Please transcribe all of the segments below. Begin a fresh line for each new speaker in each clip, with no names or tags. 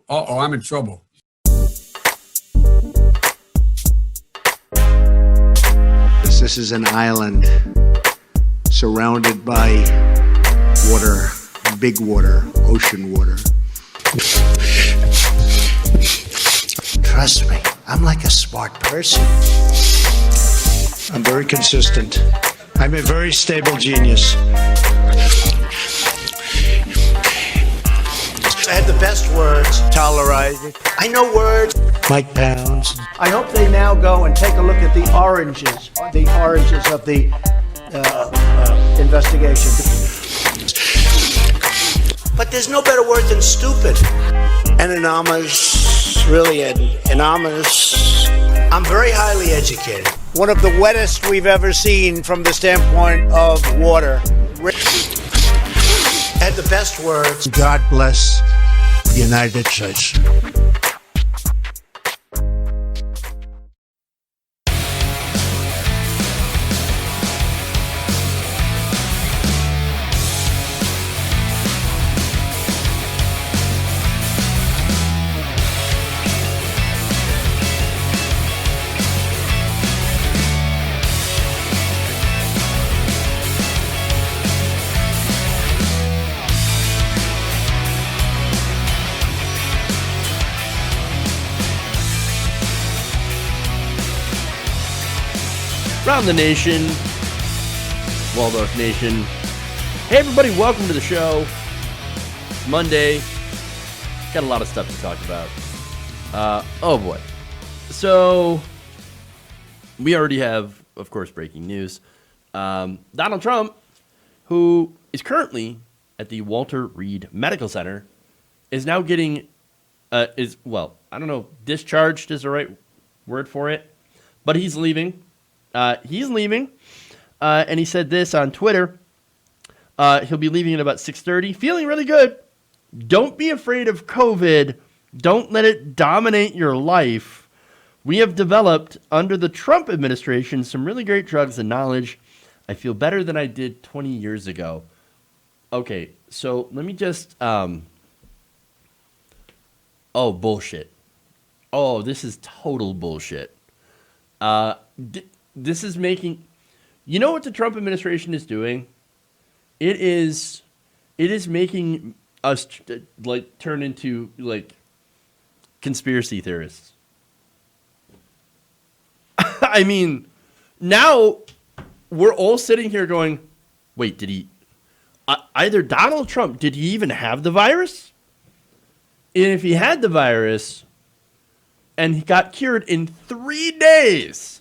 Uh-oh, I'm in trouble.
This is an island surrounded by water, big water, ocean water. Trust me, I'm like a smart person. I'm very consistent. I'm a very stable genius. I had the best words. Tolerate it. I know words. Mike Pounds.
I hope they now go and take a look at the oranges of the investigation.
But there's no better word than stupid. Anonymous, really anonymous. I'm very highly educated. One of the wettest we've ever seen from the standpoint of water. Had the best words. God bless the United States.
Around the nation, Waldorf Nation. Hey everybody, welcome to the show. It's Monday. Got a lot of stuff to talk about. Oh boy. So, we already have, of course, breaking news. Donald Trump, who is currently at the Walter Reed Medical Center, is now getting, I don't know, discharged is the right word for it, but he's leaving. And he said this on Twitter. He'll be leaving at about 6:30. Feeling really good. Don't be afraid of COVID. Don't let it dominate your life. We have developed, under the Trump administration, some really great drugs and knowledge. I feel better than I did 20 years ago. Okay, so let me just... Oh, bullshit. Oh, this is total bullshit. This is making, you know what the Trump administration is doing? It is making us like turn into like conspiracy theorists. I mean, now we're all sitting here going, wait, did he, either Donald Trump, did he even have the virus? And if he had the virus and he got cured in 3 days,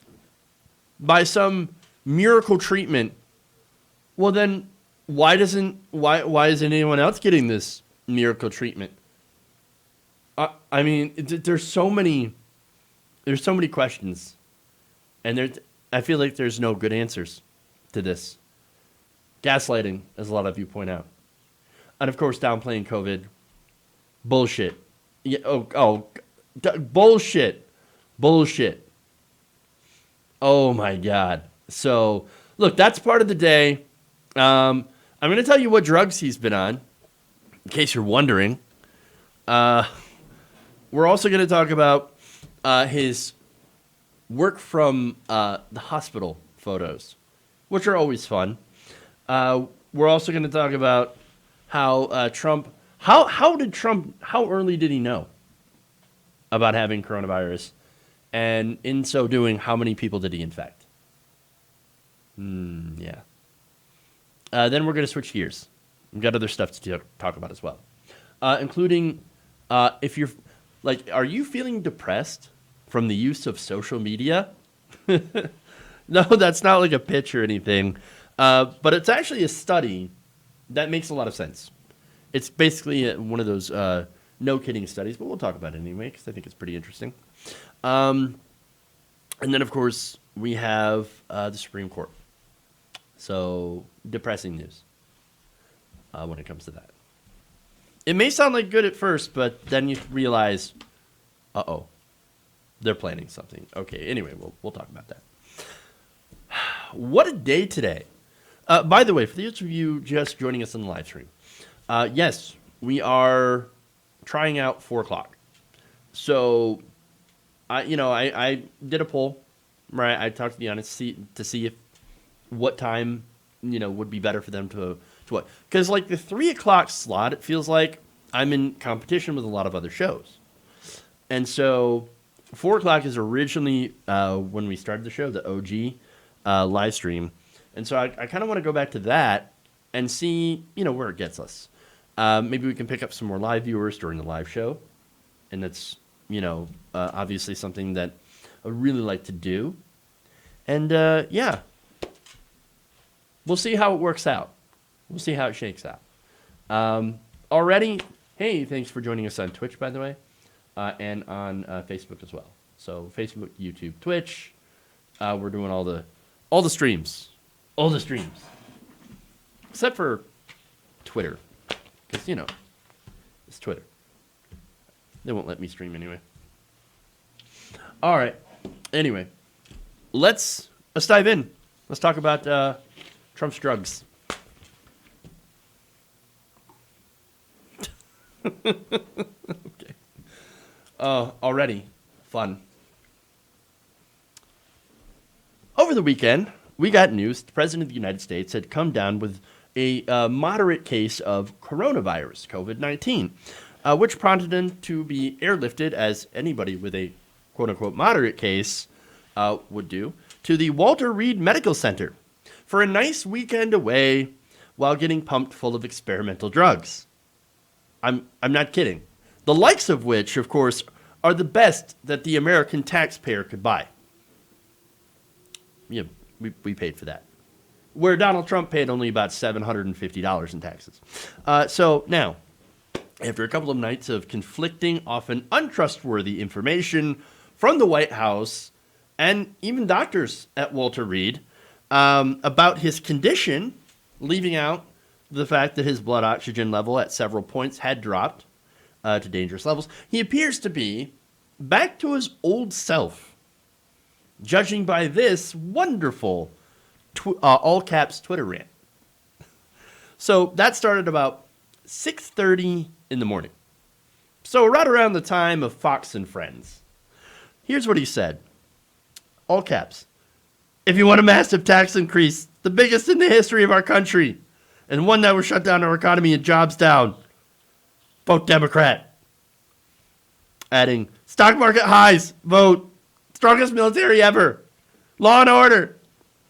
by some miracle treatment, well then why isn't anyone else getting this miracle treatment? I mean, there's so many questions, and I feel like there's no good answers to this. Gaslighting, as a lot of you point out, and of course downplaying COVID, bullshit. Yeah, bullshit. Oh my God. So, look, that's part of the day. I'm going to tell you what drugs he's been on, in case you're wondering. We're also going to talk about his work from the hospital photos, which are always fun. We're also going to talk about how Trump, how early did he know about having coronavirus? And in so doing, how many people did he infect? Yeah. Then we're going to switch gears. We've got other stuff to talk about as well. Including, if you're, like, are you feeling depressed from the use of social media? No, that's not like a pitch or anything. But it's actually a study that makes a lot of sense. It's basically one of those no kidding studies, but we'll talk about it anyway because I think it's pretty interesting. And then, of course, we have the Supreme Court. So, depressing news when it comes to that. It may sound like good at first, but then you realize, uh-oh, they're planning something. Okay, anyway, we'll talk about that. What a day today. By the way, for those of you just joining us on the live stream, yes, we are trying out 4 o'clock. So, I did a poll, right? I talked to the audience to see if what time, would be better for them to what. Because, like, the 3 o'clock slot, it feels like I'm in competition with a lot of other shows. And so 4 o'clock is originally when we started the show, the OG live stream. And so I kind of want to go back to that and see, where it gets us. Maybe we can pick up some more live viewers during the live show. And that's, obviously something that I really like to do. And, yeah, we'll see how it works out. We'll see how it shakes out. Already, hey, thanks for joining us on Twitch, by the way, and on Facebook as well. So Facebook, YouTube, Twitch. We're doing all the streams. All the streams. Except for Twitter. Because, it's Twitter. They won't let me stream anyway. All right. Anyway, let's dive in. Let's talk about Trump's drugs. Okay. Already fun. Over the weekend, we got news the President of the United States had come down with a moderate case of coronavirus, COVID-19, which prompted him to be airlifted, as anybody with a quote-unquote moderate case would do, to the Walter Reed Medical Center for a nice weekend away while getting pumped full of experimental drugs. I'm not kidding. The likes of which, of course, are the best that the American taxpayer could buy. Yeah, we paid for that. Where Donald Trump paid only about $750 in taxes. So now, after a couple of nights of conflicting, often untrustworthy information from the White House and even doctors at Walter Reed about his condition, leaving out the fact that his blood oxygen level at several points had dropped to dangerous levels, he appears to be back to his old self, judging by this wonderful all caps Twitter rant. So that started about 6:30 in the morning. So right around the time of Fox and Friends. Here's what he said. All caps. If you want a massive tax increase, the biggest in the history of our country, and one that will shut down our economy and jobs down, vote Democrat. Adding, stock market highs, vote. Strongest military ever. Law and order.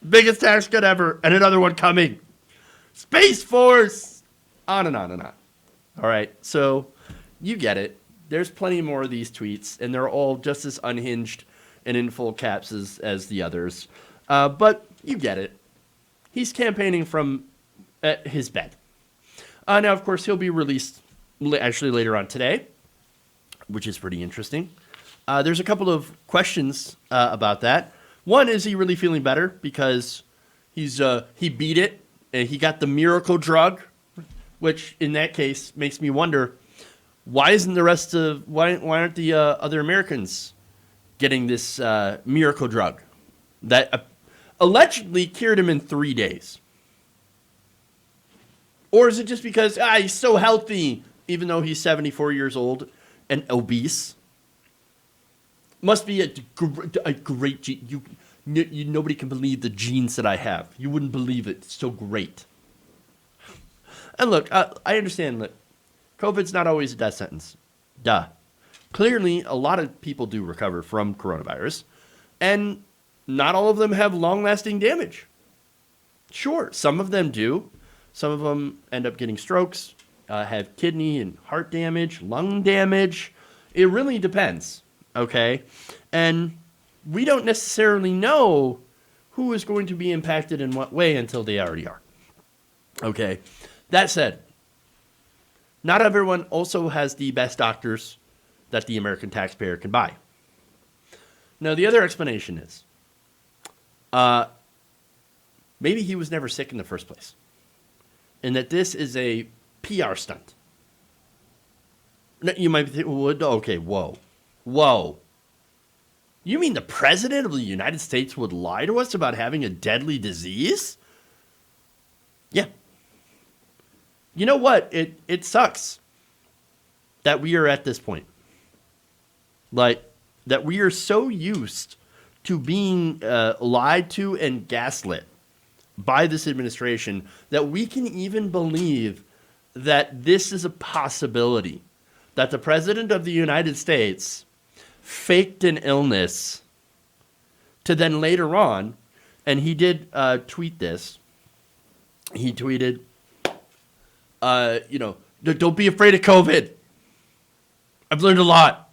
Biggest tax cut ever. And another one coming. Space Force. On and on and on. All right. So you get it. There's plenty more of these tweets, and they're all just as unhinged and in full caps as the others. But you get it. He's campaigning from his bed. Now, of course, he'll be released actually later on today, which is pretty interesting. There's a couple of questions about that. One, is he really feeling better? Because he beat it, and he got the miracle drug, which in that case makes me wonder, why aren't the other Americans getting this miracle drug that allegedly cured him in 3 days? Or is it just because he's so healthy, even though he's 74 years old and obese? Must be a great gene. Nobody can believe the genes that I have. You wouldn't believe it. It's so great. And look, I understand that COVID's not always a death sentence. Duh. Clearly, a lot of people do recover from coronavirus, and not all of them have long-lasting damage. Sure, some of them do. Some of them end up getting strokes, have kidney and heart damage, lung damage. It really depends, okay? And we don't necessarily know who is going to be impacted in what way until they already are. Okay, that said, not everyone also has the best doctors that the American taxpayer can buy. Now, the other explanation is maybe he was never sick in the first place, and that this is a PR stunt. You might think, okay, whoa. You mean the President of the United States would lie to us about having a deadly disease? Yeah. You know what? It sucks that we are at this point. Like, that we are so used to being lied to and gaslit by this administration that we can even believe that this is a possibility, that the President of the United States faked an illness to then later on, and he did tweet this. He tweeted, don't be afraid of COVID. I've learned a lot.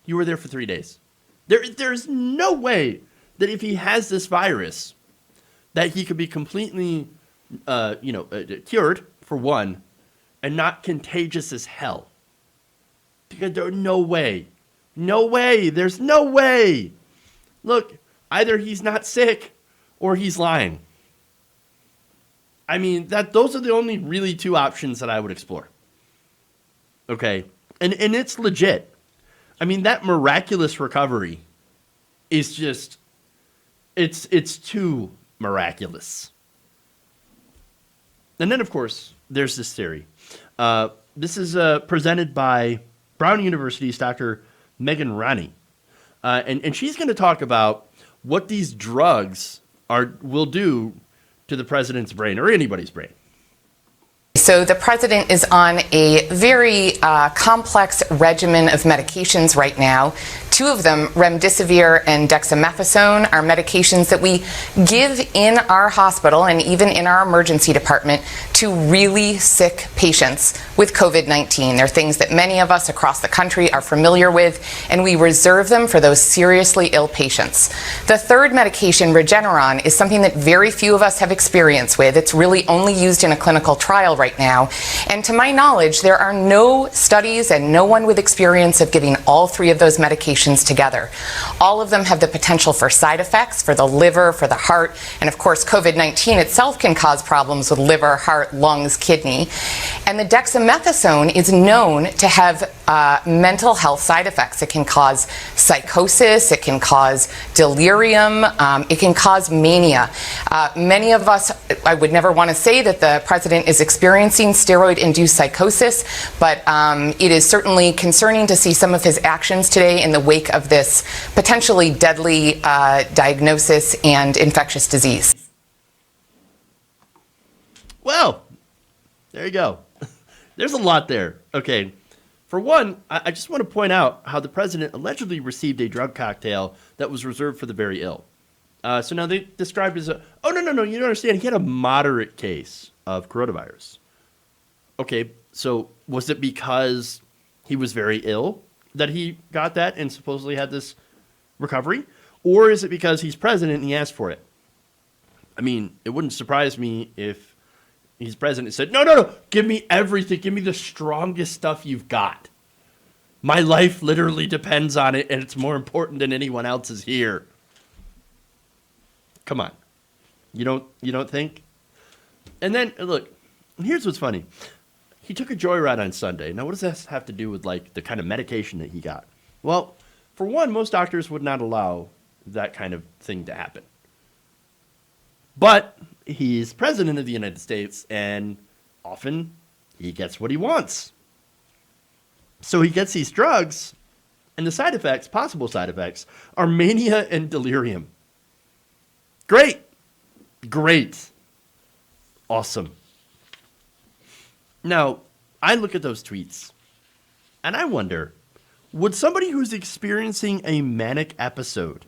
You were there for 3 days. There's no way that if he has this virus, that he could be completely, cured, for one, and not contagious as hell. Because there's no way. No way. There's no way. Look, either he's not sick or he's lying. I mean, those are the only really two options that I would explore. Okay? And it's legit. I mean, that miraculous recovery is just, it's too miraculous. And then, of course, there's this theory. This is presented by Brown University's Dr. Megan Rani. And she's going to talk about what these drugs will do to the president's brain, or anybody's brain.
So the president is on a very complex regimen of medications right now. Two of them, remdesivir and dexamethasone, are medications that we give in our hospital and even in our emergency department to really sick patients with COVID-19. They're things that many of us across the country are familiar with, and we reserve them for those seriously ill patients. The third medication, Regeneron, is something that very few of us have experience with. It's really only used in a clinical trial right now. And to my knowledge, there are no studies and no one with experience of giving all three of those medications together. All of them have the potential for side effects for the liver, for the heart, and of course COVID-19 itself can cause problems with liver, heart, lungs, kidney. And the dexamethasone is known to have mental health side effects. It can cause psychosis, it can cause delirium, it can cause mania. Many of us, I would never want to say that the president is experiencing steroid-induced psychosis, but it is certainly concerning to see some of his actions today in the wake of this potentially deadly diagnosis and infectious disease.
Well, there you go. There's a lot there. Okay. For one, I just want to point out how the president allegedly received a drug cocktail that was reserved for the very ill. So now they described it as no, you don't understand. He had a moderate case of coronavirus. Okay, so was it because he was very ill that he got that and supposedly had this recovery? Or is it because he's president and he asked for it? I mean, it wouldn't surprise me if he's president and said, no, give me everything. Give me the strongest stuff you've got. My life literally depends on it, and it's more important than anyone else's here. Come on. You don't think? And then, look, here's what's funny. He took a joyride on Sunday. Now, what does that have to do with, like, the kind of medication that he got? Well, for one, most doctors would not allow that kind of thing to happen. But he's president of the United States, and often he gets what he wants. So he gets these drugs, and the side effects, possible side effects, are mania and delirium. Great. Awesome. Now, I look at those tweets, and I wonder, would somebody who's experiencing a manic episode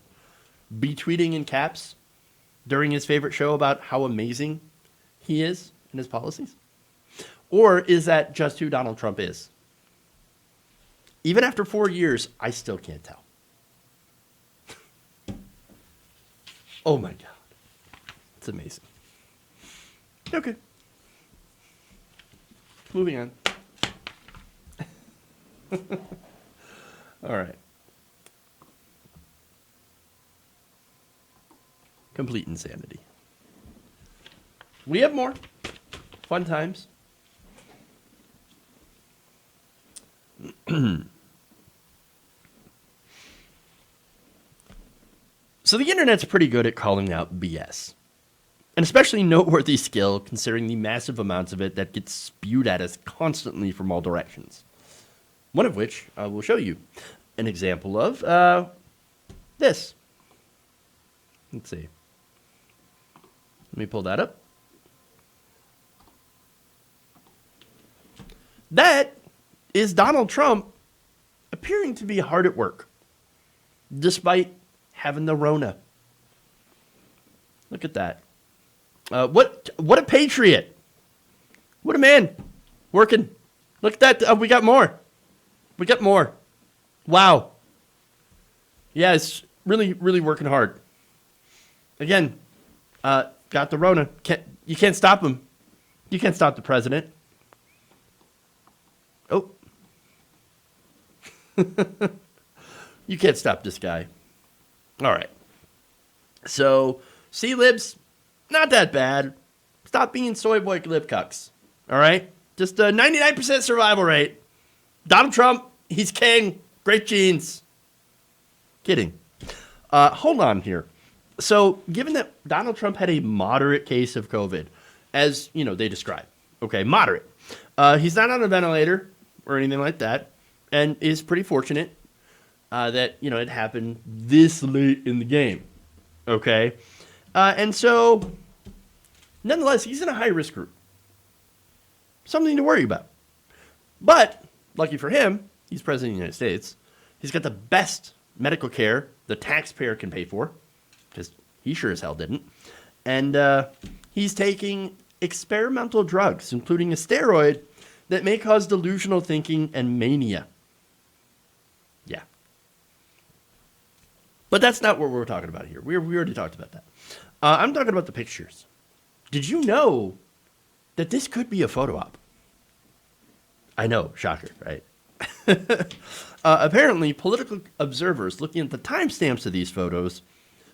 be tweeting in caps during his favorite show about how amazing he is in his policies? Or is that just who Donald Trump is? Even after 4 years, I still can't tell. Oh my God. It's amazing. Okay. Moving on. All right. Complete insanity. We have more fun times. So the internet's pretty good at calling out BS. An especially noteworthy skill considering the massive amounts of it that gets spewed at us constantly from all directions. One of which I will show you. an example of this. Let's see. Let me pull that up. That is Donald Trump appearing to be hard at work, despite having the Rona. Look at that. What a patriot. What a man. Working. Look at that. We got more. We got more. Wow. Yeah, it's really, really working hard. Again, got the Rona. You can't stop him. You can't stop the president. Oh. You can't stop this guy. All right. So, C-libs, not that bad. Stop being soy boy lib cucks. All right? Just a 99% survival rate. Donald Trump, he's king. Great genes. Kidding. Hold on here. So, given that Donald Trump had a moderate case of COVID, as, they describe. Okay, moderate. He's not on a ventilator or anything like that, and is pretty fortunate that, it happened this late in the game. Okay? And so, nonetheless, he's in a high-risk group. Something to worry about. But, lucky for him, he's president of the United States. He's got the best medical care the taxpayer can pay for, because he sure as hell didn't. And he's taking experimental drugs, including a steroid that may cause delusional thinking and mania. Yeah. But that's not what we're talking about here. We already talked about that. I'm talking about the pictures. Did you know that this could be a photo op? I know, shocker, right? Apparently, political observers looking at the timestamps of these photos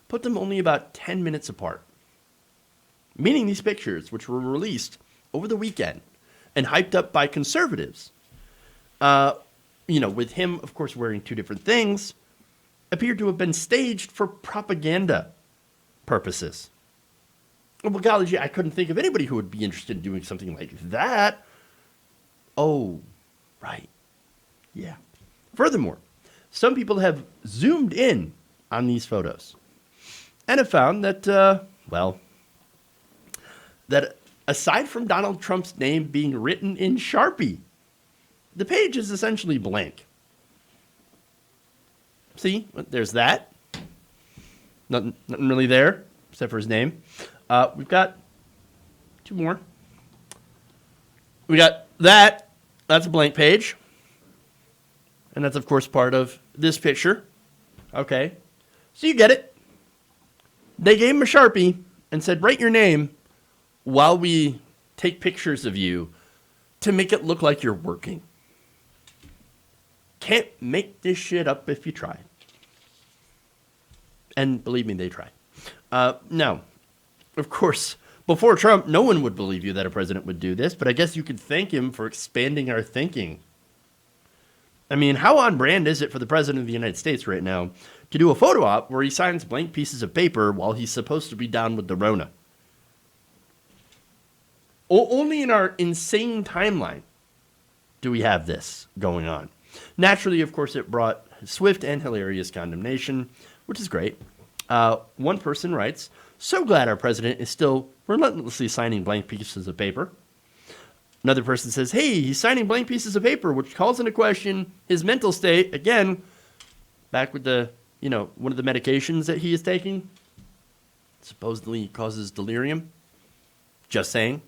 put them only about 10 minutes apart. Meaning these pictures, which were released over the weekend and hyped up by conservatives, with him, of course, wearing two different things, appeared to have been staged for propaganda purposes. Well, golly gee, I couldn't think of anybody who would be interested in doing something like that. Oh, right. Yeah. Furthermore, some people have zoomed in on these photos and have found that, that aside from Donald Trump's name being written in Sharpie, the page is essentially blank. See, there's that. Nothing really there, except for his name. We've got two more. We got that. That's a blank page. And that's, of course, part of this picture. Okay. So you get it. They gave him a Sharpie and said, write your name while we take pictures of you to make it look like you're working. Can't make this shit up if you try. And believe me, they try. Now, of course, before Trump, no one would believe you that a president would do this, but I guess you could thank him for expanding our thinking. I mean, how on brand is it for the president of the United States right now to do a photo op where he signs blank pieces of paper while he's supposed to be down with the Rona? Only in our insane timeline do we have this going on. Naturally, of course, it brought swift and hilarious condemnation, which is great. One person writes, so glad our president is still relentlessly signing blank pieces of paper. Another person says, hey, he's signing blank pieces of paper, which calls into question his mental state. Again, back with the, one of the medications that he is taking. Supposedly causes delirium. Just saying.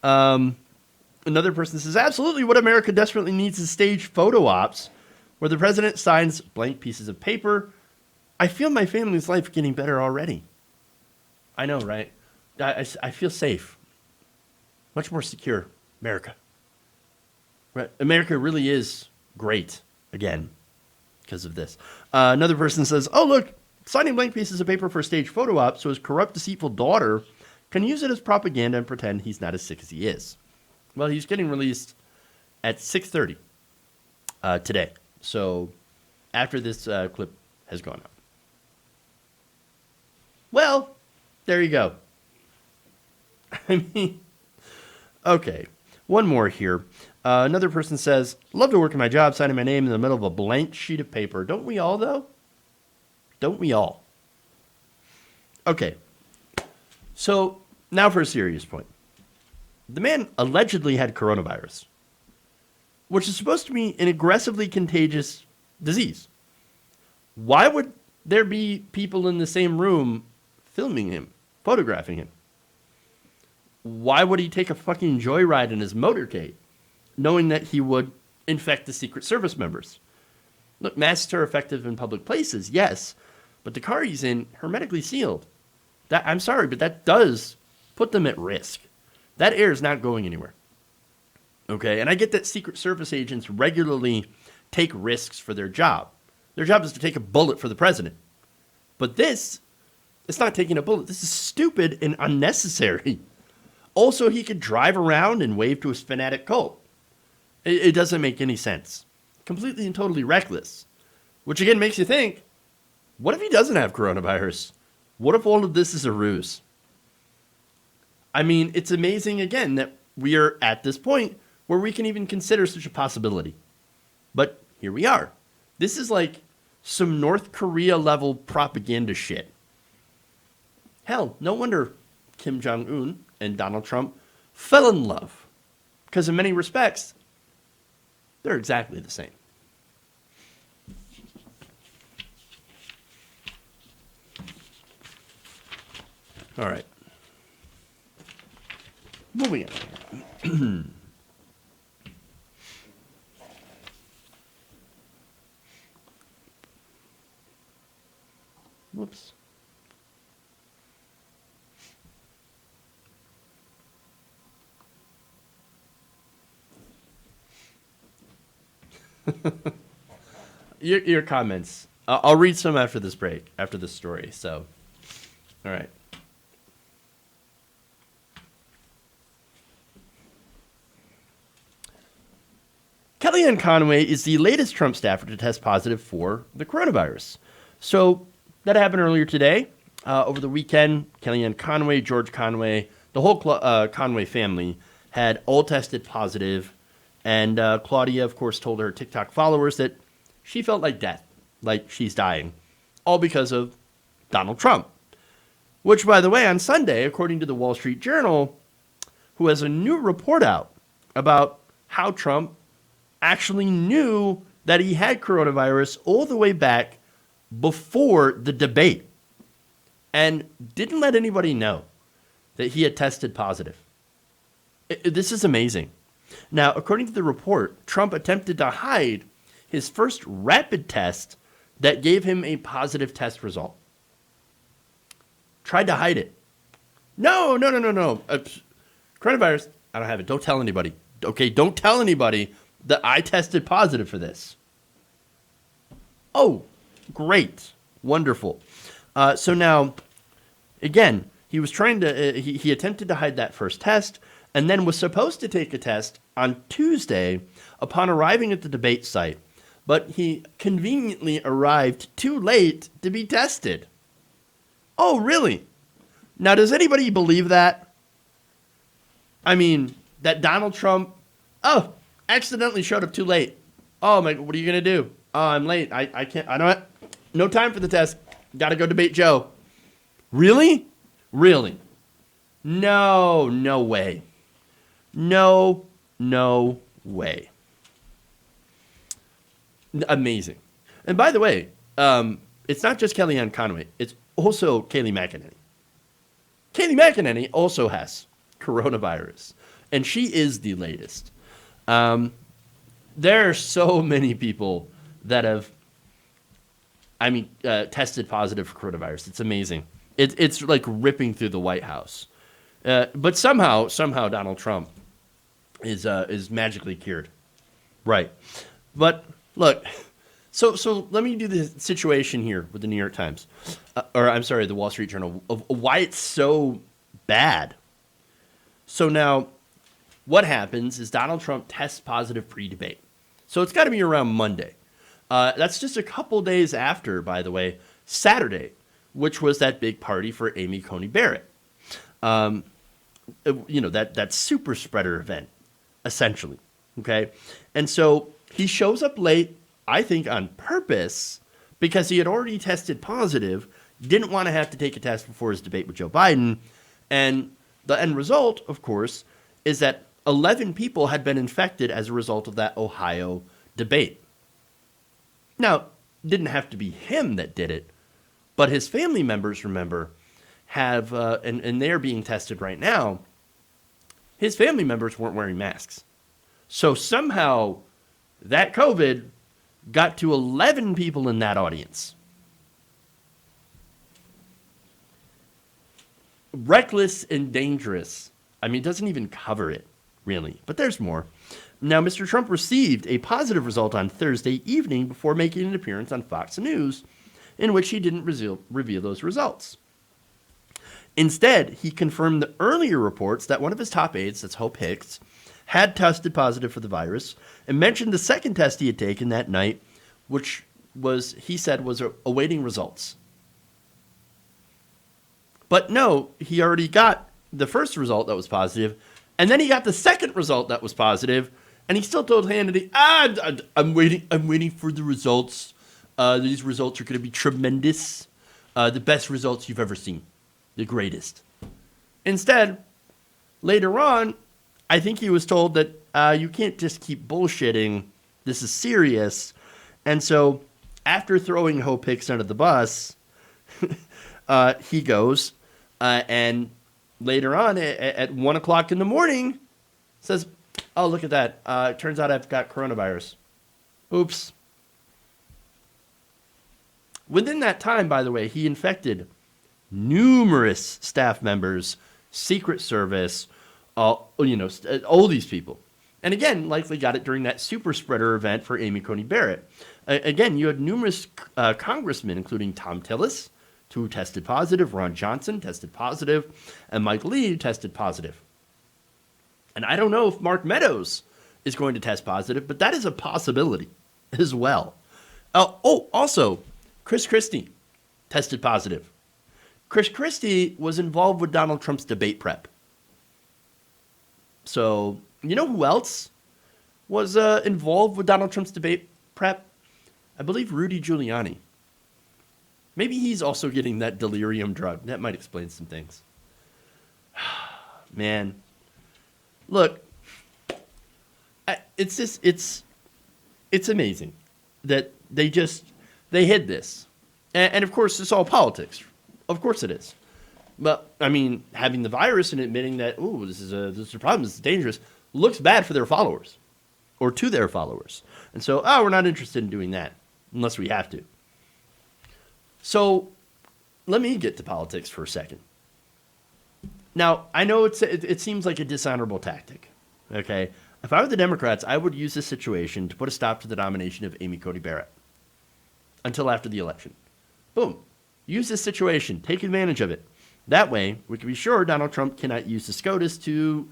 Another person says, absolutely what America desperately needs is staged photo ops where the president signs blank pieces of paper. I feel my family's life getting better already. I know, right? I feel safe. Much more secure, America. Right? America really is great, again, because of this. Another person says, oh, look, signing blank pieces of paper for a stage photo op so his corrupt, deceitful daughter can use it as propaganda and pretend he's not as sick as he is. Well, he's getting released at 6:30 today. So after this clip has gone up. Well, there you go. I mean, okay. One more here. Another person says, love to work in my job, signing my name in the middle of a blank sheet of paper. Don't we all, though? Don't we all? Okay. So now for a serious point. The man allegedly had coronavirus, which is supposed to be an aggressively contagious disease. Why would there be people in the same room filming him, photographing him? Why would he take a fucking joyride in his motorcade, knowing that he would infect the Secret Service members? Look, masks are effective in public places, yes, but the car he's in, hermetically sealed. I'm sorry, but that does put them at risk. That air is not going anywhere. Okay, and I get that Secret Service agents regularly take risks for their job. Their job is to take a bullet for the president. But this, it's not taking a bullet. This is stupid and unnecessary. Also, he could drive around and wave to his fanatic cult. It doesn't make any sense. Completely and totally reckless. Which again makes you think, what if he doesn't have coronavirus? What if all of this is a ruse? I mean, it's amazing again that we are at this point where we can even consider such a possibility. But here we are. This is like some North Korea level propaganda shit. Hell, no wonder Kim Jong-un and Donald Trump fell in love. Because in many respects, they're exactly the same. All right. Moving on. Whoops. Your comments. I'll read some after this break, after this story. So, all right. Kellyanne Conway is the latest Trump staffer to test positive for the coronavirus. So that happened earlier today. Over the weekend, Kellyanne Conway, George Conway, the whole Conway family had all tested positive. And Claudia, of course, told her TikTok followers that she felt like death, like she's dying, all because of Donald Trump. Which, by the way, on Sunday, according to the Wall Street Journal, who has a new report out about how Trump actually knew that he had coronavirus all the way back before the debate and didn't let anybody know that he had tested positive. This is amazing. Now, according to the report, Trump attempted to hide his first rapid test that gave him a positive test result. Tried to hide it. No. Coronavirus, I don't have it. Don't tell anybody. Okay, don't tell anybody that I tested positive for this. Oh, great. Wonderful. So now, again, he was trying to, he attempted to hide that first test and then was supposed to take a test on Tuesday upon arriving at the debate site. But he conveniently arrived too late to be tested. Oh, really? Now, does anybody believe that? I mean, that Donald Trump, accidentally showed up too late. Oh, my, what are you going to do? Oh, I'm late. I can't, I don't, no time for the test. Got to go debate Joe. Really? Really? No way. No way. Amazing. And by the way, it's not just Kellyanne Conway. It's also Kayleigh McEnany. Kayleigh McEnany also has coronavirus, and she is the latest. There are so many people that have, tested positive for coronavirus. It's amazing. It's like ripping through the White House. But somehow Donald Trump is magically cured. Right. But look, so let me do the situation here with the New York Times, the Wall Street Journal, of why it's so bad. So now, what happens is Donald Trump tests positive pre-debate. So it's got to be around Monday. That's just a couple days after, by the way, Saturday, which was that big party for Amy Coney Barrett. That super spreader event, essentially. Okay? And so he shows up late, I think on purpose, because he had already tested positive, didn't want to have to take a test before his debate with Joe Biden. And the end result, of course, is that 11 people had been infected as a result of that Ohio debate. Now, it didn't have to be him that did it, but his family members, remember, have, and they're being tested right now, his family members weren't wearing masks. So somehow that COVID got to 11 people in that audience. Reckless and dangerous. I mean, it doesn't even cover it, really. But there's more. Now, Mr. Trump received a positive result on Thursday evening before making an appearance on Fox News, in which he didn't reveal those results. Instead, he confirmed the earlier reports that one of his top aides, that's Hope Hicks, had tested positive for the virus, and mentioned the second test he had taken that night, which was, he said, was awaiting results. But no, he already got the first result that was positive, and then he got the second result that was positive, and he still told Hannity, I'm waiting for the results. These results are going to be tremendous. The best results you've ever seen. The greatest. Instead, later on, I think he was told that you can't just keep bullshitting. This is serious. And so after throwing Hope Hicks under the bus, he goes and later on at 1 o'clock in the morning says, oh, look at that. It turns out I've got coronavirus. Oops. Within that time, by the way, he infected numerous staff members, Secret Service, all these people. And again, likely got it during that super spreader event for Amy Coney Barrett. Again, you had numerous congressmen, including Tom Tillis, who tested positive, Ron Johnson tested positive, and Mike Lee tested positive. And I don't know if Mark Meadows is going to test positive, but that is a possibility as well. Also, Chris Christie tested positive. Chris Christie was involved with Donald Trump's debate prep. So, you know who else was involved with Donald Trump's debate prep? I believe Rudy Giuliani. Maybe he's also getting that delirium drug. That might explain some things. Man. Look, it's amazing that they hid this. And of course, it's all politics. Of course it is. But, I mean, having the virus and admitting that, this is a problem, this is dangerous, looks bad for their followers or to their followers. And so, we're not interested in doing that unless we have to. So, let me get to politics for a second. Now, I know it seems like a dishonorable tactic, okay? If I were the Democrats, I would use this situation to put a stop to the nomination of Amy Coney Barrett until after the election. Boom. Use this situation. Take advantage of it. That way, we can be sure Donald Trump cannot use the SCOTUS to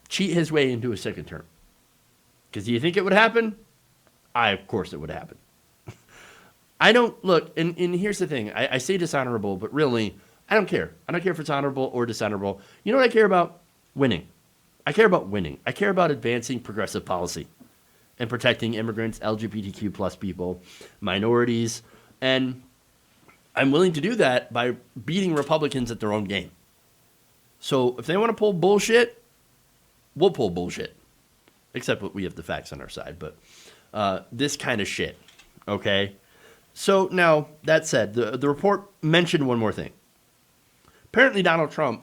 cheat his way into a second term. Because do you think it would happen? Of course it would happen. I don't, look, and here's the thing. I say dishonorable, but really, I don't care. I don't care if it's honorable or dishonorable. You know what I care about? Winning. I care about winning. I care about advancing progressive policy and protecting immigrants, LGBTQ plus people, minorities, and I'm willing to do that by beating Republicans at their own game. So if they want to pull bullshit, we'll pull bullshit. Except that we have the facts on our side, but this kind of shit, okay? So now, that said, the report mentioned one more thing. Apparently Donald Trump,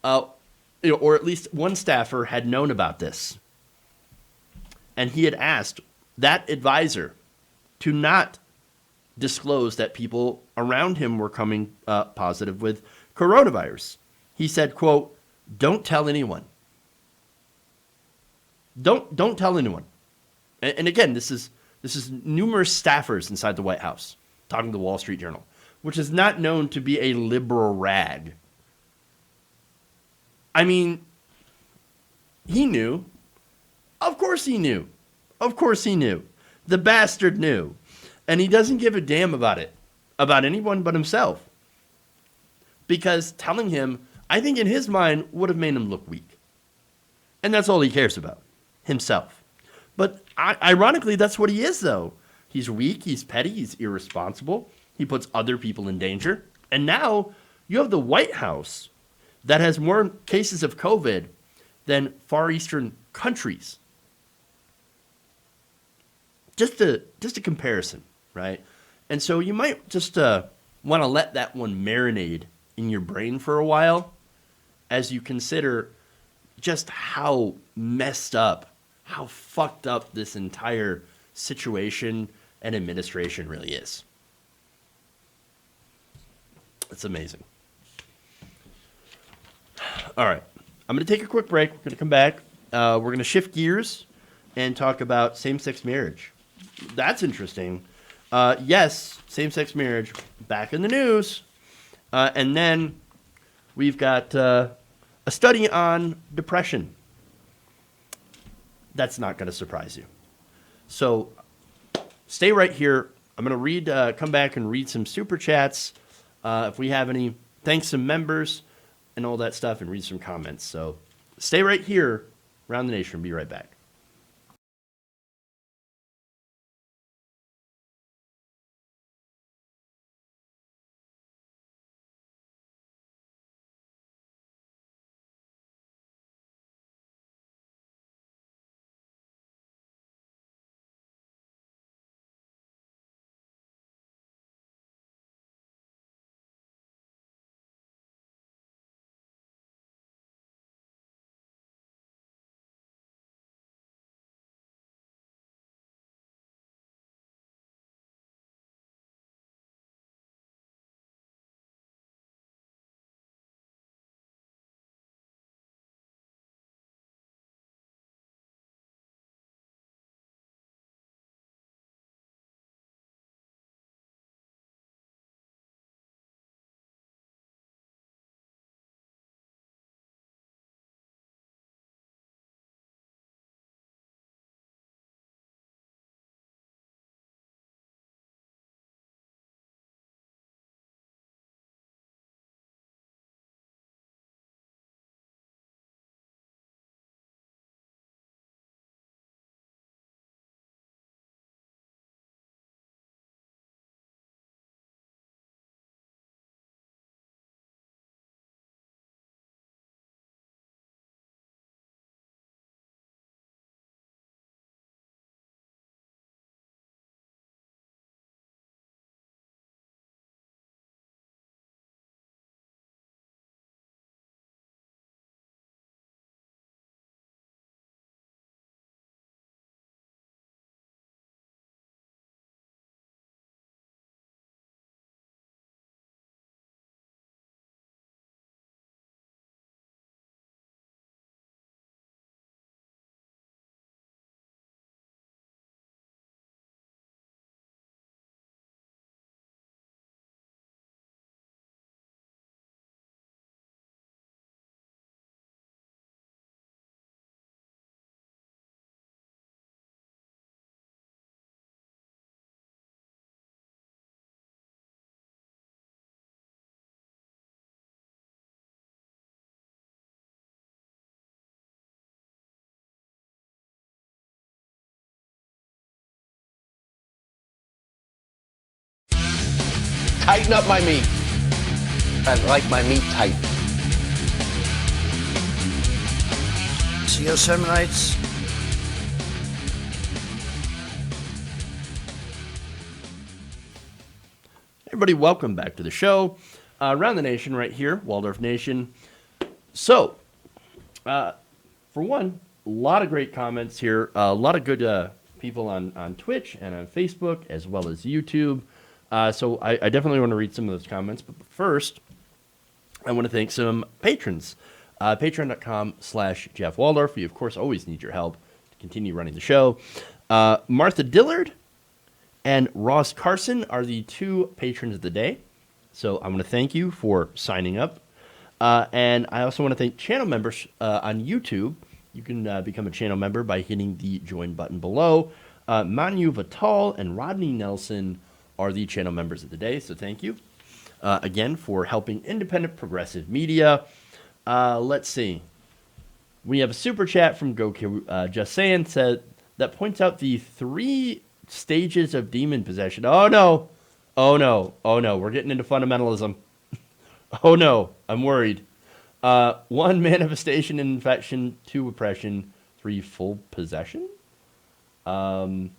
or at least one staffer had known about this. And he had asked that advisor to not disclose that people around him were coming positive with coronavirus. He said, quote, don't tell anyone. Don't tell anyone. And again, this is numerous staffers inside the White House talking to the Wall Street Journal, which is not known to be a liberal rag. I mean, he knew. Of course he knew. Of course he knew. The bastard knew. And he doesn't give a damn about it, about anyone but himself. Because telling him, I think in his mind, would have made him look weak. And that's all he cares about, himself. But ironically, that's what he is, though. He's weak, he's petty, he's irresponsible. He puts other people in danger. And now you have the White House that has more cases of COVID than Far Eastern countries. Just a comparison, right? And so you might just want to let that one marinate in your brain for a while as you consider just how messed up, how fucked up this entire situation and administration really is. It's amazing. All right. I'm going to take a quick break. We're going to come back. We're going to shift gears and talk about same-sex marriage. That's interesting. Yes, same-sex marriage back in the news. And then we've got a study on depression. That's not going to surprise you. So stay right here. I'm going to come back and read some super chats. If we have any, thank some members and all that stuff, and read some comments. So stay right here. Around the Nation. Be right back.
Tighten up my meat. I like my meat tight.
See Yosemite's.
Everybody, welcome back to the show. Around the Nation right here, Waldorf Nation. So, for one, a lot of great comments here. A lot of good people on Twitch and on Facebook, as well as YouTube. So I definitely want to read some of those comments. But first, I want to thank some patrons. Patreon.com/Jeff Waldorf. We, of course, always need your help to continue running the show. Martha Dillard and Ross Carson are the two patrons of the day. So I want to thank you for signing up. And I also want to thank channel members on YouTube. You can become a channel member by hitting the join button below. Manu Vital and Rodney Nelson are the channel members of the day, so thank you again for helping independent progressive media. Let's see. We have a super chat from Goku. Just saying, said that points out the 3 stages of demon possession. Oh no. Oh no. Oh no. We're getting into fundamentalism. Oh no. I'm worried. 1, manifestation and infection. 2, oppression. 3, full possession. I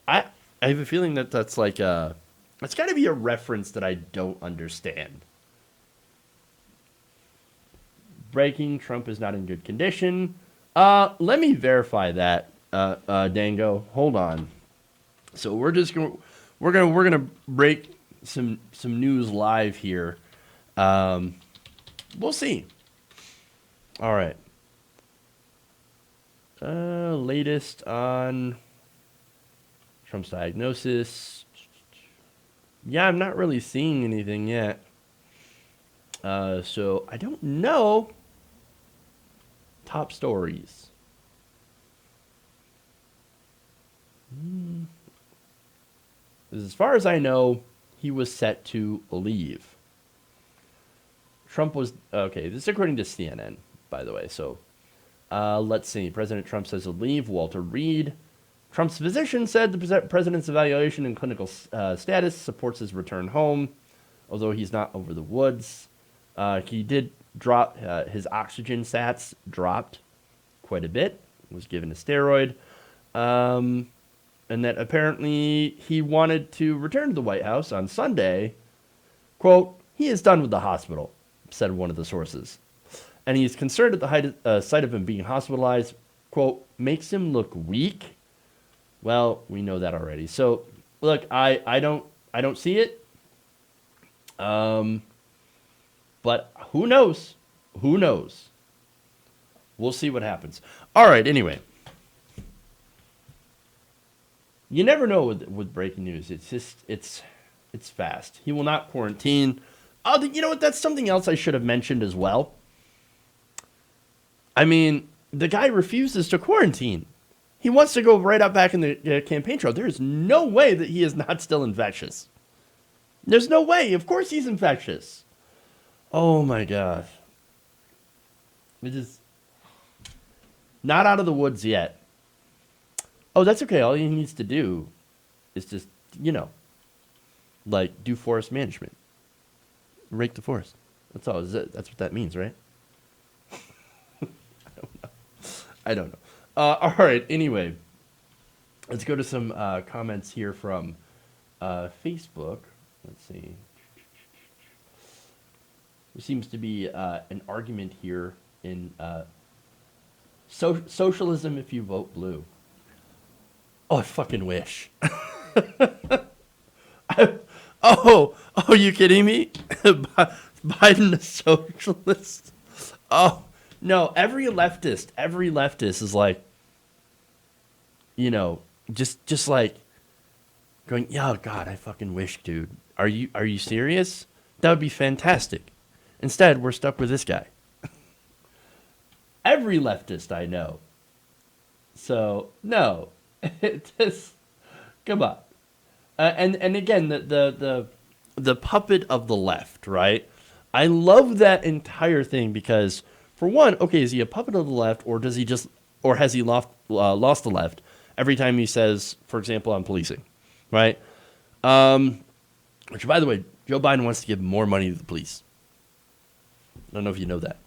have a feeling that that's like it's got to be a reference that I don't understand. Breaking, Trump is not in good condition. Let me verify that, Dango. Hold on. So we're gonna break some news live here. We'll see. All right. Latest on Trump's diagnosis. Yeah, I'm not really seeing anything yet. So I don't know. Top stories. As far as I know, he was set to leave. Trump was okay. This is according to CNN, by the way. So let's see. President Trump says he'll leave. Walter Reed. Trump's physician said the president's evaluation and clinical status supports his return home, although he's not over the woods. He did drop his oxygen sats dropped quite a bit. Was given a steroid, and that apparently he wanted to return to the White House on Sunday. Quote: "He is done with the hospital," said one of the sources, and he's concerned at the sight of him being hospitalized. Quote: "Makes him look weak." Well, we know that already. So look, I don't see it. But who knows? Who knows? We'll see what happens. All right, anyway. You never know with breaking news. It's just, it's fast. He will not quarantine. Oh, you know what? That's something else I should have mentioned as well. I mean, the guy refuses to quarantine. He wants to go right up back in the campaign trail. There is no way that he is not still infectious. There's no way. Of course he's infectious. Oh, my gosh. It is not out of the woods yet. Oh, that's okay. All he needs to do is just, like do forest management. Rake the forest. That's all. That's what that means, right? I don't know. All right. Anyway, let's go to some comments here from Facebook. Let's see. There seems to be an argument here in socialism if you vote blue. Oh, I fucking wish. Oh, you kidding me? Biden a socialist? Oh, no, every leftist is like, just like going, yeah, oh God, I fucking wish, dude. Are you serious? That would be fantastic. Instead, we're stuck with this guy. Every leftist I know. So, no. Just, come on. And again, the puppet of the left, right? I love that entire thing because, for one, okay, is he a puppet of the left, or has he lost the left every time he says, for example, on policing, right? Which, by the way, Joe Biden wants to give more money to the police. I don't know if you know that,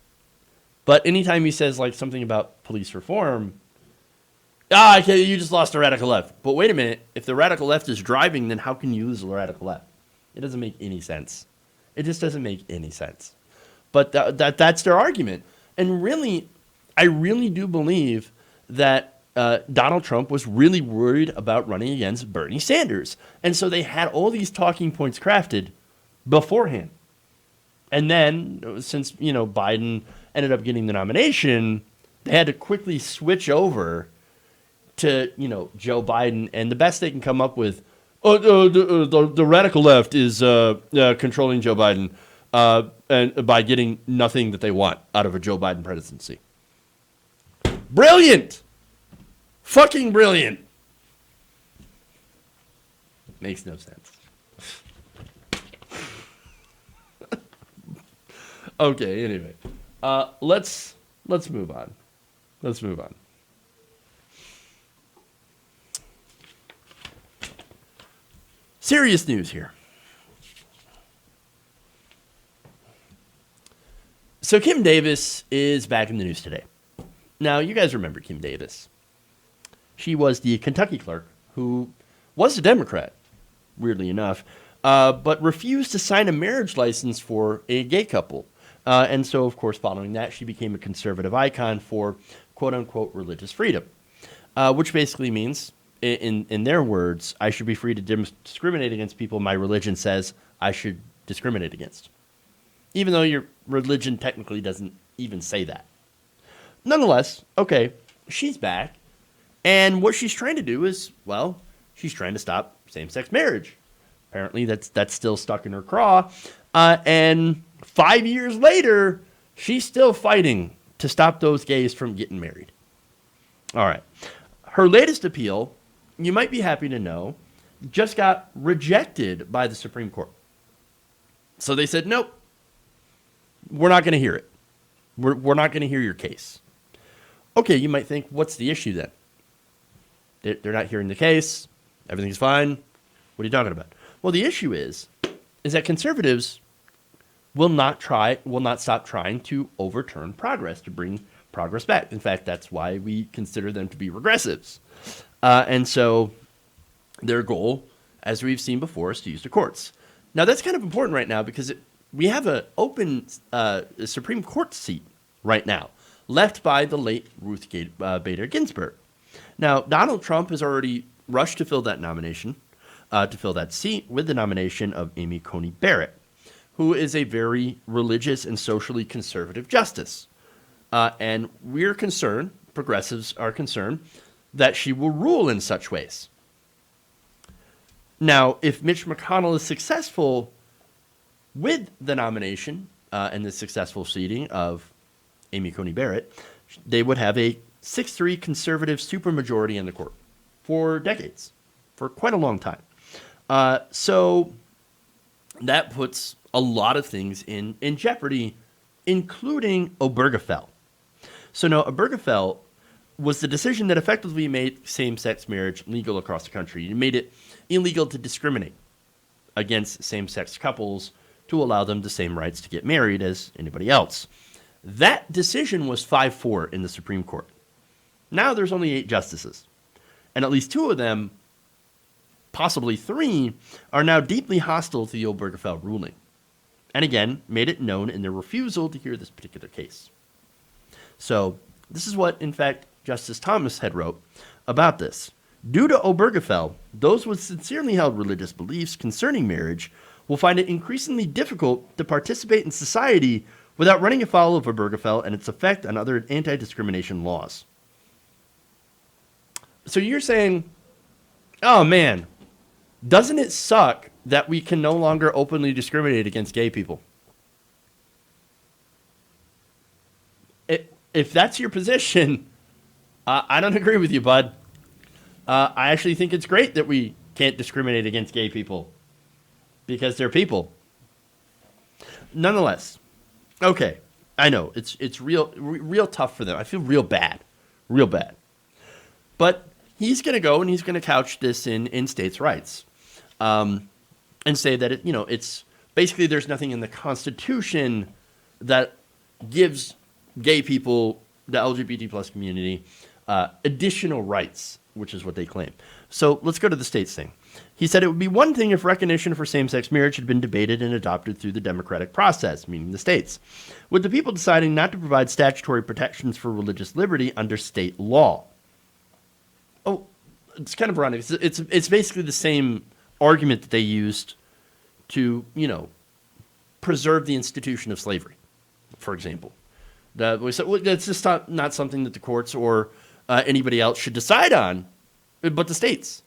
but anytime he says like something about police reform, okay, you just lost the radical left. But wait a minute, if the radical left is driving, then how can you lose the radical left? It doesn't make any sense. It just doesn't make any sense. But that's their argument. And really, I really do believe that Donald Trump was really worried about running against Bernie Sanders. And so they had all these talking points crafted beforehand. And then, since, Biden ended up getting the nomination, they had to quickly switch over to, Joe Biden. And the best they can come up with, the radical left is controlling Joe Biden and by getting nothing that they want out of a Joe Biden presidency. Brilliant! Fucking brilliant! Makes no sense. Okay, anyway. Let's move on. Serious news here. So Kim Davis is back in the news today. Now, you guys remember Kim Davis. She was the Kentucky clerk who was a Democrat, weirdly enough, but refused to sign a marriage license for a gay couple. And so, of course, following that, she became a conservative icon for quote-unquote religious freedom, which basically means, in their words, I should be free to discriminate against people my religion says I should discriminate against. Even though your religion technically doesn't even say that. Nonetheless, okay, she's back. And what she's trying to do is, well, she's trying to stop same-sex marriage. Apparently that's still stuck in her craw. And 5 years later, she's still fighting to stop those gays from getting married. All right. Her latest appeal, you might be happy to know, just got rejected by the Supreme Court. So they said, nope, we're not going to hear it. We're not going to hear your case. Okay, you might think, what's the issue then? They're not hearing the case. Everything's fine. What are you talking about? Well, the issue is that conservatives will not stop trying to overturn progress, to bring progress back. In fact, that's why we consider them to be regressives. And so their goal, as we've seen before, is to use the courts. Now, that's kind of important right now because we have an open Supreme Court seat right now, left by the late Ruth Bader Ginsburg. Now, Donald Trump has already rushed to fill that nomination, to fill that seat with the nomination of Amy Coney Barrett, who is a very religious and socially conservative justice. And we're concerned, progressives are concerned, that she will rule in such ways. Now, if Mitch McConnell is successful with the nomination and the successful seating of Amy Coney Barrett, they would have a 6-3 conservative supermajority in the court for decades, for quite a long time. So that puts a lot of things in jeopardy, including Obergefell. So now Obergefell was the decision that effectively made same-sex marriage legal across the country. It made it illegal to discriminate against same-sex couples to allow them the same rights to get married as anybody else. That decision was 5-4 in the Supreme Court. Now there's only 8 justices, and at least 2 of them, possibly 3, are now deeply hostile to the Obergefell ruling, and again, made it known in their refusal to hear this particular case. So this is what, in fact, Justice Thomas had wrote about this. Due to Obergefell, those with sincerely held religious beliefs concerning marriage will find it increasingly difficult to participate in society without running afoul of Obergefell and its effect on other anti-discrimination laws. So you're saying, oh man, doesn't it suck that we can no longer openly discriminate against gay people? If that's your position, I don't agree with you, bud. I actually think it's great that we can't discriminate against gay people because they're people. Nonetheless, okay, I know it's real tough for them. I feel real bad. But he's going to go and he's going to couch this in states' rights, and say that it's basically there's nothing in the Constitution that gives gay people, the LGBT plus community, additional rights, which is what they claim. So let's go to the states thing. He said it would be one thing if recognition for same-sex marriage had been debated and adopted through the democratic process, meaning the states, with the people deciding not to provide statutory protections for religious liberty under state law. Oh, it's kind of ironic. It's basically the same argument that they used to, preserve the institution of slavery, for example. We said, well, that's just not something that the courts or anybody else should decide on, but the states.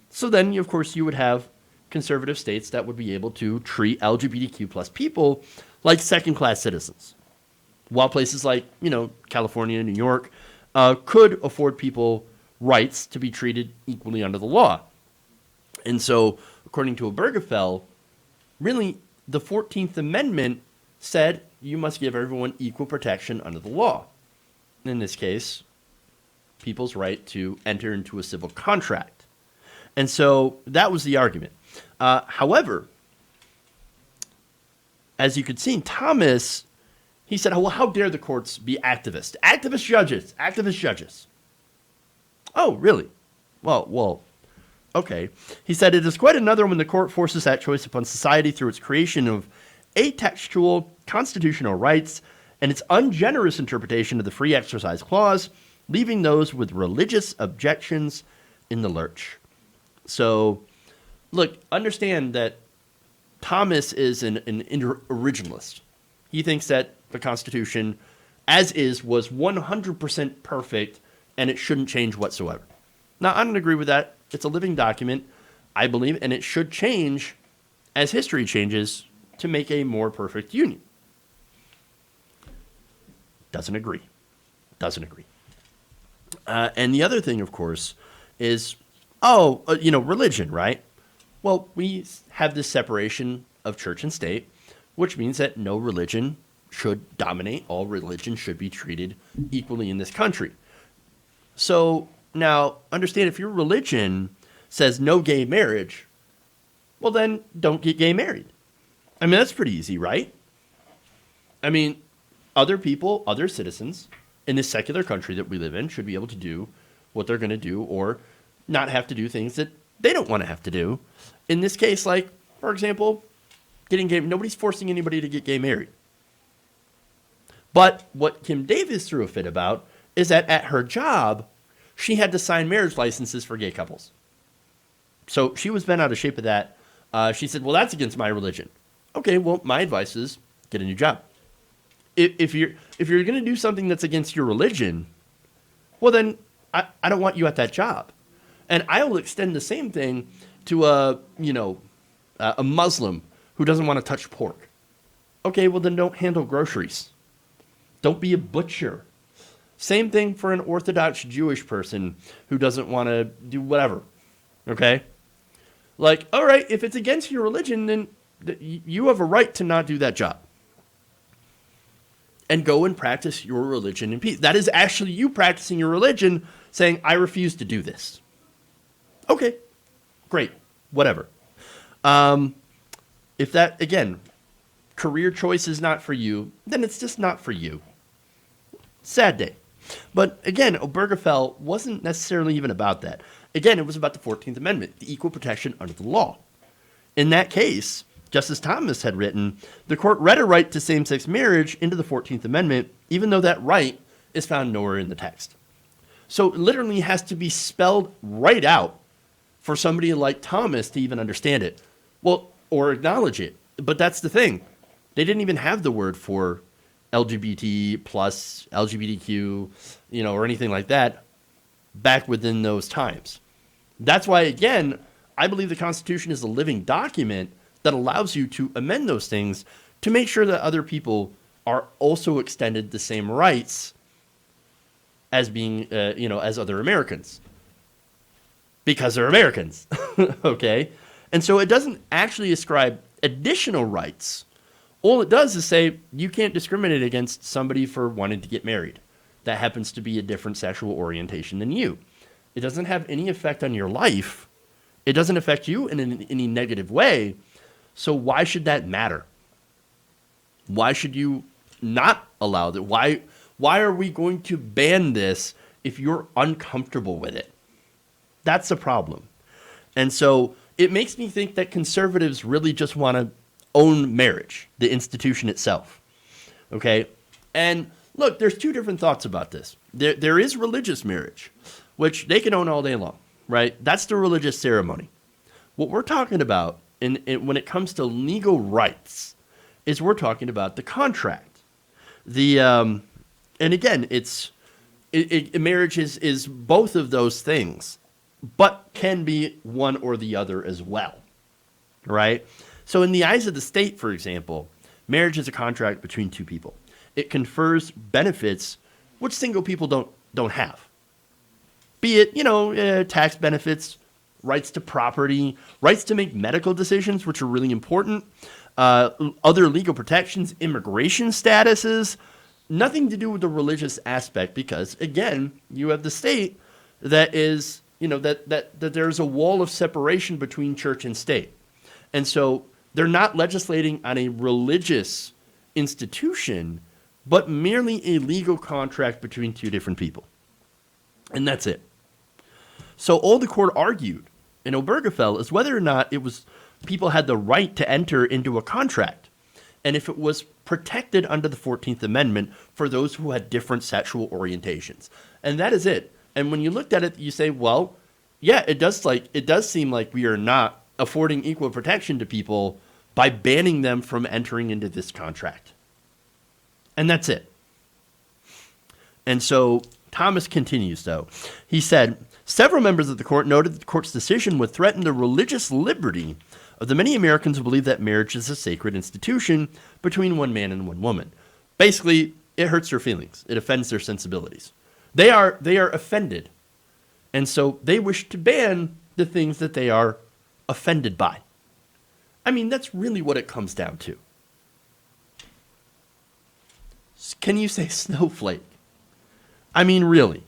So then, of course, you would have conservative states that would be able to treat LGBTQ plus people like second-class citizens, while places like, California, New York, could afford people rights to be treated equally under the law. And so, according to Obergefell, really, the 14th Amendment said you must give everyone equal protection under the law. In this case, people's right to enter into a civil contract. And so that was the argument. However, as you could see, Thomas, he said, well, how dare the courts be activist? Activist judges. Oh, really? Well, okay. He said, it is quite another when the court forces that choice upon society through its creation of atextual constitutional rights and its ungenerous interpretation of the free exercise clause, leaving those with religious objections in the lurch. So, look, understand that Thomas is an originalist. He thinks that the Constitution, as is, was 100% perfect and it shouldn't change whatsoever. Now, I don't agree with that. It's a living document, I believe, and it should change as history changes to make a more perfect union. Doesn't agree. And the other thing, of course, is, religion, right? Well, we have this separation of church and state, which means that no religion should dominate. All religion should be treated equally in this country. So now, understand, if your religion says no gay marriage, well, then don't get gay married. I mean, that's pretty easy, right? I mean, other people, other citizens in this secular country that we live in should be able to do what they're going to do or not have to do things that they don't want to have to do. In this case, like, for example, getting gay, nobody's forcing anybody to get gay married. But what Kim Davis threw a fit about is that at her job, she had to sign marriage licenses for gay couples. So she was bent out of shape of that. She said, well, that's against my religion. Okay, well, my advice is get a new job. If you're going to do something that's against your religion, well, then I don't want you at that job. And I will extend the same thing to a Muslim who doesn't want to touch pork. Okay, well, then don't handle groceries. Don't be a butcher. Same thing for an Orthodox Jewish person who doesn't want to do whatever. Okay? Like, all right, if it's against your religion, then you have a right to not do that job. And go and practice your religion in peace. That is actually you practicing your religion, saying, I refuse to do this. Okay, great, whatever. If that, again, career choice is not for you, then it's just not for you. Sad day. But again, Obergefell wasn't necessarily even about that. Again, it was about the 14th Amendment, the equal protection under the law. In that case, Justice Thomas had written, the court read a right to same-sex marriage into the 14th Amendment, even though that right is found nowhere in the text. So it literally has to be spelled right out for somebody like Thomas to even understand it. Well, or acknowledge it. But that's the thing. They didn't even have the word for LGBT plus, LGBTQ, or anything like that back within those times. That's why, again, I believe the Constitution is a living document that allows you to amend those things to make sure that other people are also extended the same rights as being, as other Americans. Because they're Americans, okay? And so it doesn't actually ascribe additional rights. All it does is say you can't discriminate against somebody for wanting to get married. That happens to be a different sexual orientation than you. It doesn't have any effect on your life. It doesn't affect you in any negative way. So why should that matter? Why should you not allow that? Why are we going to ban this if you're uncomfortable with it? That's the problem. And so it makes me think that conservatives really just want to own marriage, the institution itself. Okay? And look, there's two different thoughts about this. There is religious marriage, which they can own all day long, right? That's the religious ceremony. What we're talking about when it comes to legal rights is we're talking about the contract. And again, marriage is both of those things, but can be one or the other as well, right? So in the eyes of the state, for example, marriage is a contract between two people. It confers benefits which single people don't have. Be it, tax benefits, rights to property, rights to make medical decisions, which are really important, other legal protections, immigration statuses, nothing to do with the religious aspect because, again, you have the state that is, that there's a wall of separation between church and state. And so they're not legislating on a religious institution, but merely a legal contract between two different people. And that's it. So all the court argued in Obergefell is whether or not it was people had the right to enter into a contract, and if it was protected under the 14th Amendment for those who had different sexual orientations. And that is it. And when you looked at it, you say, well, yeah, it does seem like we are not affording equal protection to people by banning them from entering into this contract. And that's it. And so Thomas continues, though. He said, several members of the court noted that the court's decision would threaten the religious liberty of the many Americans who believe that marriage is a sacred institution between one man and one woman. Basically, it hurts their feelings. It offends their sensibilities. They are offended. And so they wish to ban the things that they are offended by. I mean, that's really what it comes down to. Can you say snowflake? I mean, really.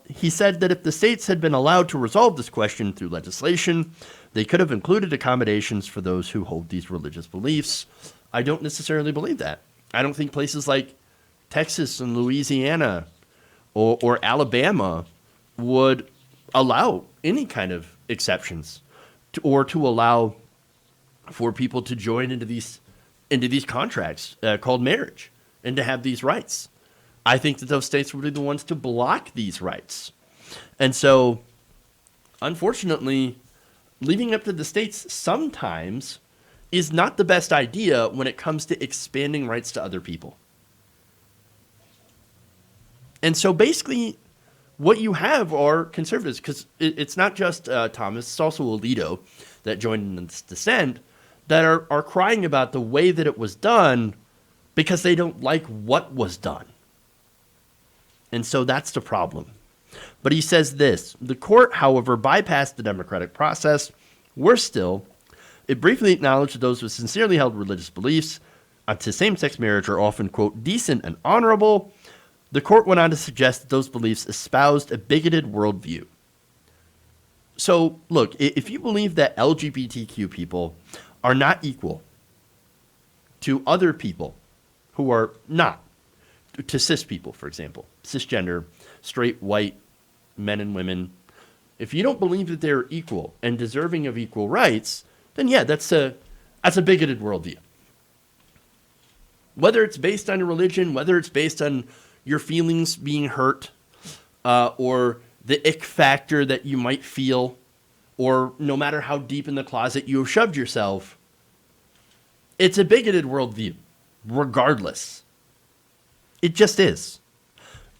He said that if the states had been allowed to resolve this question through legislation, they could have included accommodations for those who hold these religious beliefs. I don't necessarily believe that. I don't think places like Texas and Louisiana or Alabama would allow any kind of exceptions or to allow for people to join into these contracts called marriage and to have these rights. I think that those states would be the ones to block these rights. And so, unfortunately, leaving up to the states sometimes is not the best idea when it comes to expanding rights to other people. And so basically, what you have are conservatives, because it's not just Thomas, it's also Alito that joined in this dissent, that are crying about the way that it was done because they don't like what was done. And so that's the problem. But he says this, the court, however, bypassed the democratic process. Worse still, it briefly acknowledged that those with sincerely held religious beliefs to same-sex marriage are often, quote, decent and honorable. The court went on to suggest that those beliefs espoused a bigoted worldview. So, look, if you believe that LGBTQ people are not equal to other people who are not, to cis people, for example, cisgender, straight, white men and women, if you don't believe that they're equal and deserving of equal rights, then yeah, that's a bigoted worldview. Whether it's based on a religion, whether it's based on your feelings being hurt, or the ick factor that you might feel, or no matter how deep in the closet you have shoved yourself, it's a bigoted worldview, regardless. It just is.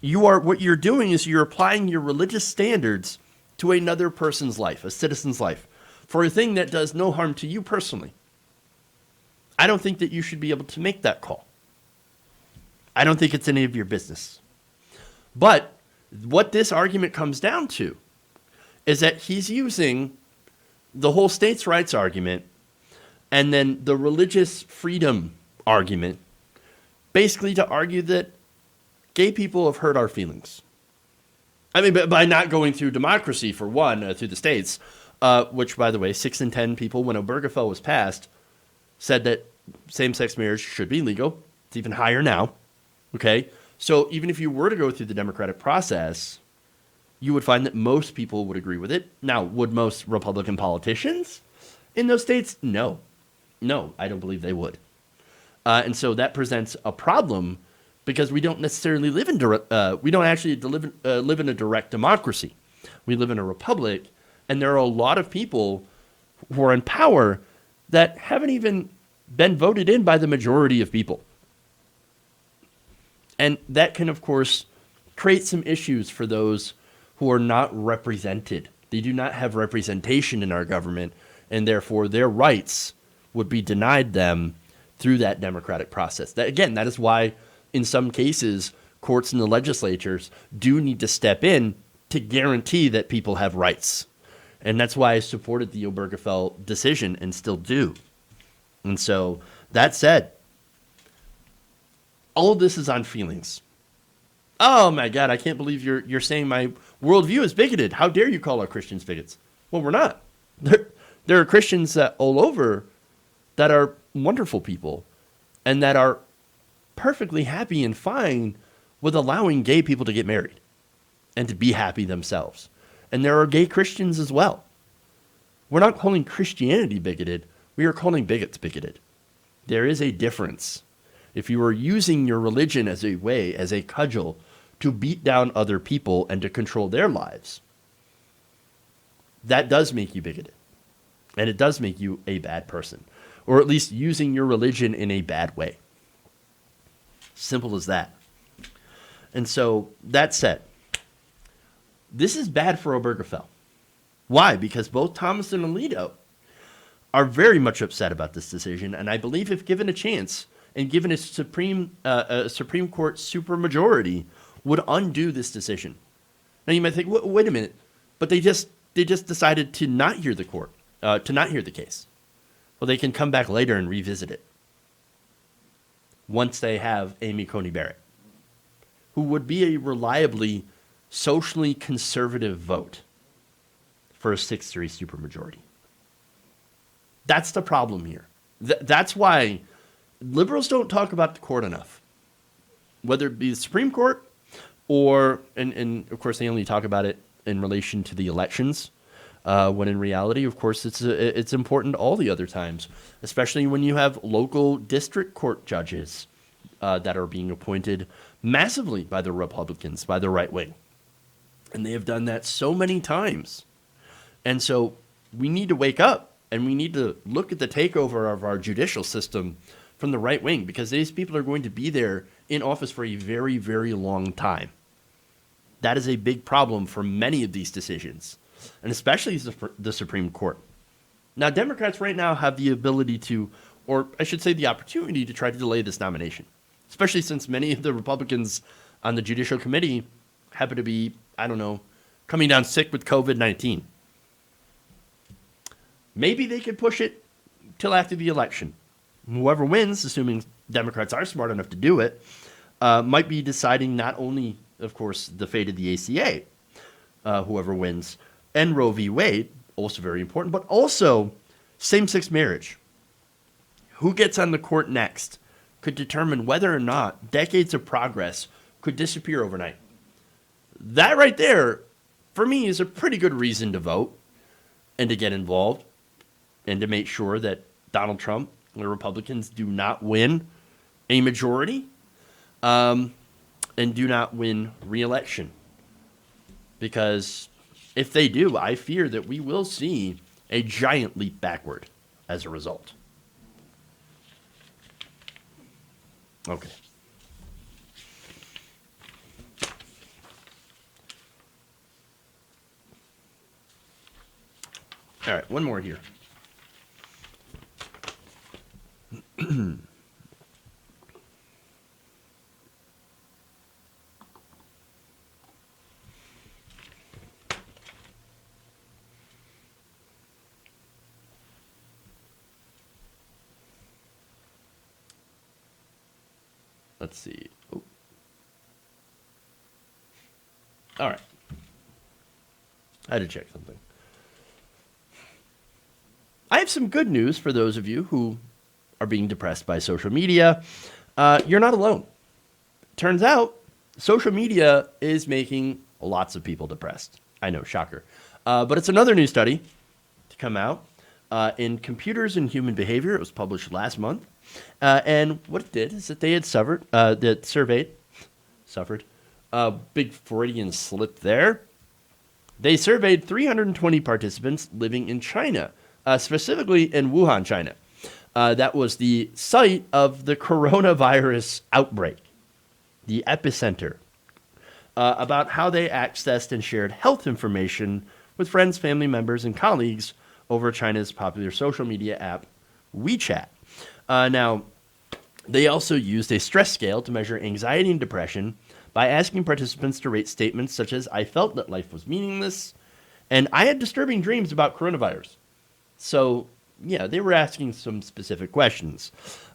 What you're doing is you're applying your religious standards to another person's life, a citizen's life, for a thing that does no harm to you personally. I don't think that you should be able to make that call. I don't think it's any of your business. But what this argument comes down to is that he's using the whole states' rights argument and then the religious freedom argument basically to argue that gay people have hurt our feelings. I mean, by not going through democracy, for one, through the states, which, by the way, 6 in 10 people, when Obergefell was passed, said that same-sex marriage should be legal. It's even higher now. Okay? So even if you were to go through the democratic process, you would find that most people would agree with it. Now, would most Republican politicians in those states? No. No, I don't believe they would. And so that presents a problem because we don't necessarily live in live in a direct democracy. We live in a republic, and there are a lot of people who are in power that haven't even been voted in by the majority of people. And that can, of course, create some issues for those who are not represented. They do not have representation in our government, and therefore their rights would be denied them through that democratic process. That is why in some cases courts and the legislatures do need to step in to guarantee that people have rights. And that's why I supported the Obergefell decision and still do. And so that said, all of this is on feelings. Oh my God, I can't believe you're saying my worldview is bigoted. How dare you call our Christians bigots? Well, we're not. There are Christians that all over that are wonderful people and that are perfectly happy and fine with allowing gay people to get married and to be happy themselves. And there are gay Christians as well. We're not calling Christianity bigoted. We are calling bigots bigoted. There is a difference. If you are using your religion as a way, as a cudgel, to beat down other people and to control their lives, that does make you bigoted. And it does make you a bad person. Or at least using your religion in a bad way. Simple as that. And so, that said, this is bad for Obergefell. Why? Because both Thomas and Alito are very much upset about this decision, and I believe if given a chance and given a Supreme Court supermajority, would undo this decision. Now you might think, wait a minute, but they just decided to not hear the court, to not hear the case. Well, they can come back later and revisit it once they have Amy Coney Barrett, who would be a reliably socially conservative vote for a 6-3 supermajority. That's the problem here. That's why liberals don't talk about the court enough, whether it be the Supreme Court or, and of course they only talk about it in relation to the elections, when in reality, of course, it's important all the other times, especially when you have local district court judges that are being appointed massively by the Republicans, by the right wing. And they have done that so many times. And so we need to wake up and we need to look at the takeover of our judicial system from the right wing, because these people are going to be there in office for a very, very long time. That is a big problem for many of these decisions, and especially the Supreme Court. Now, Democrats right now have the ability to, or I should say the opportunity to try to delay this nomination, especially since many of the Republicans on the Judicial Committee happen to be, I don't know, coming down sick with COVID-19. Maybe they could push it till after the election. Whoever wins, assuming Democrats are smart enough to do it, might be deciding not only, of course, the fate of the ACA, whoever wins, and Roe v. Wade, also very important, but also same-sex marriage. Who gets on the court next could determine whether or not decades of progress could disappear overnight. That right there, for me, is a pretty good reason to vote and to get involved and to make sure that Donald Trump and the Republicans do not win a majority and do not win re-election. Because if they do, I fear that we will see a giant leap backward as a result. Okay. All right, one more here. Let's see. Oh. All right. I had to check something. I have some good news for those of you who are being depressed by social media. You're not alone. Turns out, social media is making lots of people depressed. I know, shocker. But it's another new study to come out in Computers and Human Behavior. It was published last month. And what it did is that they had suffered, big Freudian slip there. They surveyed 320 participants living in China, specifically in Wuhan, China. That was the site of the coronavirus outbreak, the epicenter, about how they accessed and shared health information with friends, family members, and colleagues over China's popular social media app, WeChat. Now, they also used a stress scale to measure anxiety and depression by asking participants to rate statements such as, "I felt that life was meaningless," and "I had disturbing dreams about coronavirus." So, yeah, they were asking some specific questions.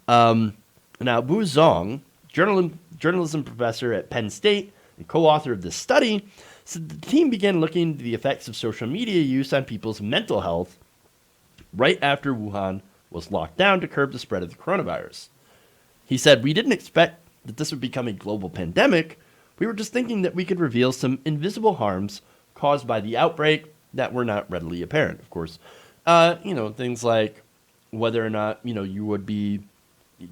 Now, Bu Zong, journalism professor at Penn State and co-author of this study, said the team began looking into the effects of social media use on people's mental health right after Wuhan was locked down to curb the spread of the coronavirus. He said, "We didn't expect that this would become a global pandemic. We were just thinking that we could reveal some invisible harms caused by the outbreak that were not readily apparent." Of course, things like whether or not, you would be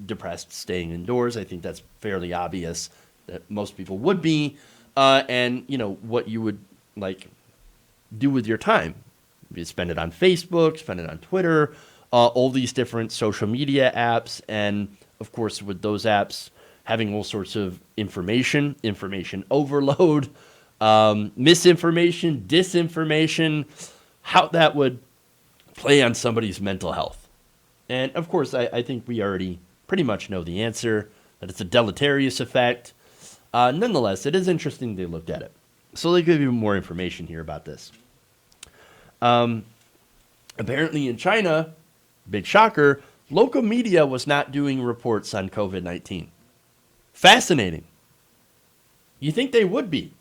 depressed staying indoors. I think that's fairly obvious that most people would be. And, what you would do with your time. You spend it on Facebook, spend it on Twitter, all these different social media apps. And of course, with those apps having all sorts of information overload, misinformation, disinformation, how that would play on somebody's mental health. And of course, I think we already pretty much know the answer, that it's a deleterious effect. Nonetheless, it is interesting they looked at it. So they give you more information here about this. Apparently in China, big shocker, local media was not doing reports on COVID-19. Fascinating. You think they would be.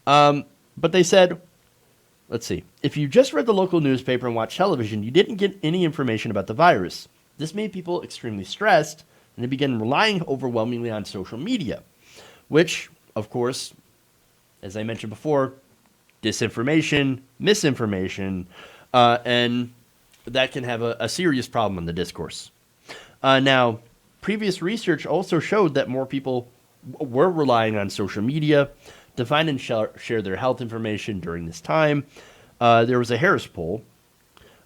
But they said, let's see, if you just read the local newspaper and watched television, you didn't get any information about the virus. This made people extremely stressed, and they began relying overwhelmingly on social media, which, of course, as I mentioned before, disinformation, misinformation, and that can have a serious problem in the discourse. Now, previous research also showed that more people were relying on social media to find and share their health information during this time. There was a Harris poll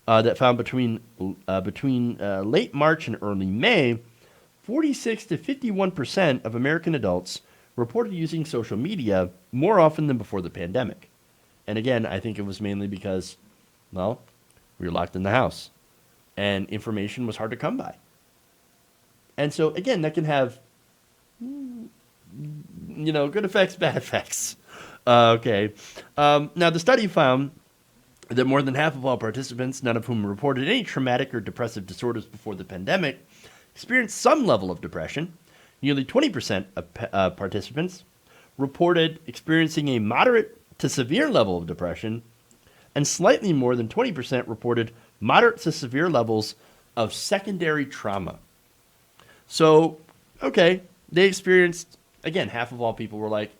that found between late March and early May, 46 to 51% of American adults reported using social media more often than before the pandemic. And again, I think it was mainly because, well, we were locked in the house and information was hard to come by. And so, again, that can have, good effects, bad effects. Okay. Now, the study found that more than half of all participants, none of whom reported any traumatic or depressive disorders before the pandemic, experienced some level of depression. Nearly 20% of participants reported experiencing a moderate to severe level of depression, and slightly more than 20% reported moderate to severe levels of secondary trauma. So, okay, they experienced, again, half of all people were like,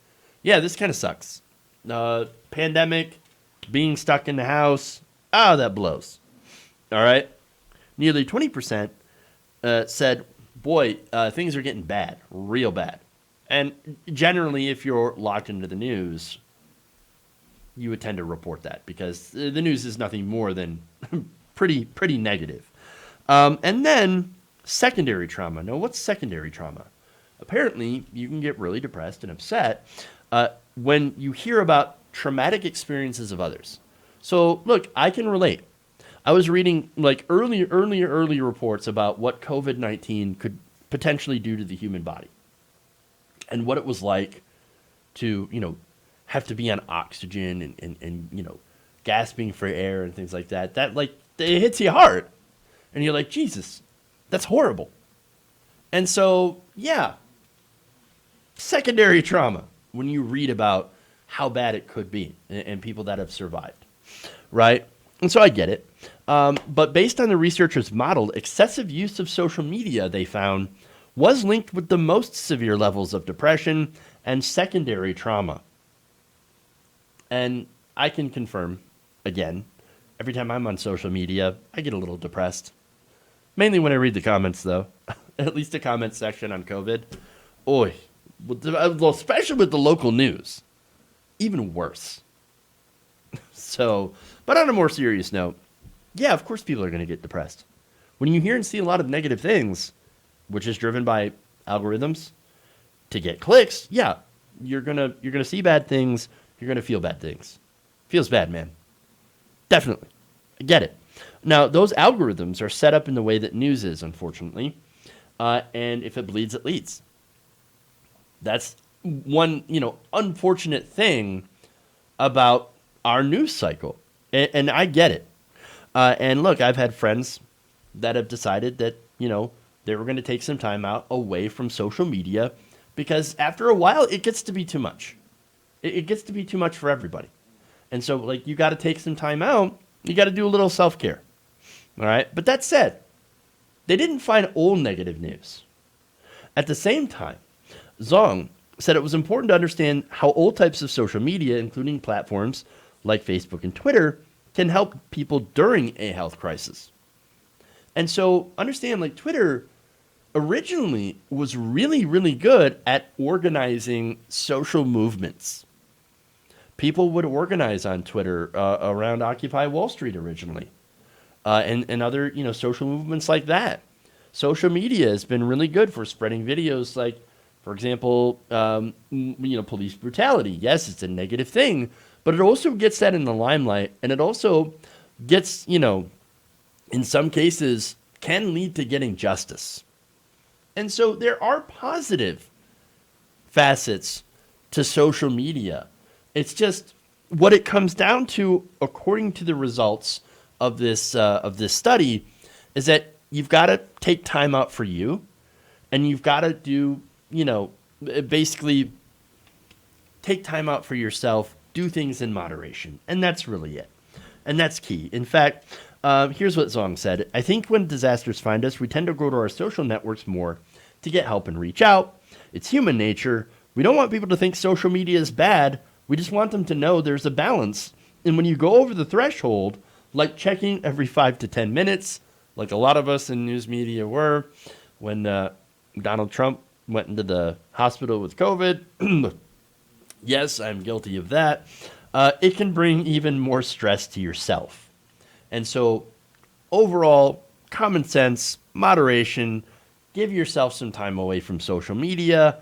yeah, this kind of sucks. Pandemic, being stuck in the house, that blows. All right? Nearly 20% said, boy, things are getting bad, real bad. And generally, if you're locked into the news, you would tend to report that because the news is nothing more than pretty negative. And then secondary trauma. Now, what's secondary trauma? Apparently, you can get really depressed and upset when you hear about traumatic experiences of others. So, look, I can relate. I was reading early reports about what COVID-19 could potentially do to the human body and what it was like to, have to be on oxygen and gasping for air and things like that. That, it hits you hard. And you're like, Jesus, that's horrible. And so, yeah, secondary trauma when you read about how bad it could be and people that have survived, right? And so I get it. But based on the researchers' model, excessive use of social media, they found, was linked with the most severe levels of depression and secondary trauma. And I can confirm, again, every time I'm on social media, I get a little depressed. Mainly when I read the comments, though. At least the comment section on COVID. Oy. Especially with the local news. Even worse. So, but on a more serious note, yeah, of course people are going to get depressed. When you hear and see a lot of negative things, which is driven by algorithms to get clicks, yeah, you're gonna see bad things. You're gonna feel bad things. Feels bad, man. Definitely, I get it. Now, those algorithms are set up in the way that news is, unfortunately, and if it bleeds, it leads. That's one, unfortunate thing about our news cycle, and I get it. And look, I've had friends that have decided that, they were going to take some time out away from social media because after a while, it gets to be too much. It gets to be too much for everybody. And so, you got to take some time out You got to do a little self-care. All right? But that said, they didn't find all negative news. At the same time, Zhang said it was important to understand how all types of social media, including platforms like Facebook and Twitter, can help people during a health crisis. And so understand, like, Twitter originally was really, really good at organizing social movements. People would organize on Twitter around Occupy Wall Street originally, and other, social movements like that. Social media has been really good for spreading videos like, for example, police brutality. Yes, it's a negative thing, but it also gets that in the limelight, and it also gets, in some cases, can lead to getting justice. And so there are positive facets to social media. It's just what it comes down to, according to the results of this study, is that you've got to take time out for you, and you've got to do, basically take time out for yourself, do things in moderation, and that's really it. And that's key. In fact, here's what Zhang said. I think when disasters find us, we tend to go to our social networks more to get help and reach out. It's human nature. We don't want people to think social media is bad. We just want them to know there's a balance. And when you go over the threshold, like checking every 5 to 10 minutes, like a lot of us in news media were, when Donald Trump went into the hospital with COVID, yes, I'm guilty of that, it can bring even more stress to yourself. And so overall, common sense, moderation, give yourself some time away from social media,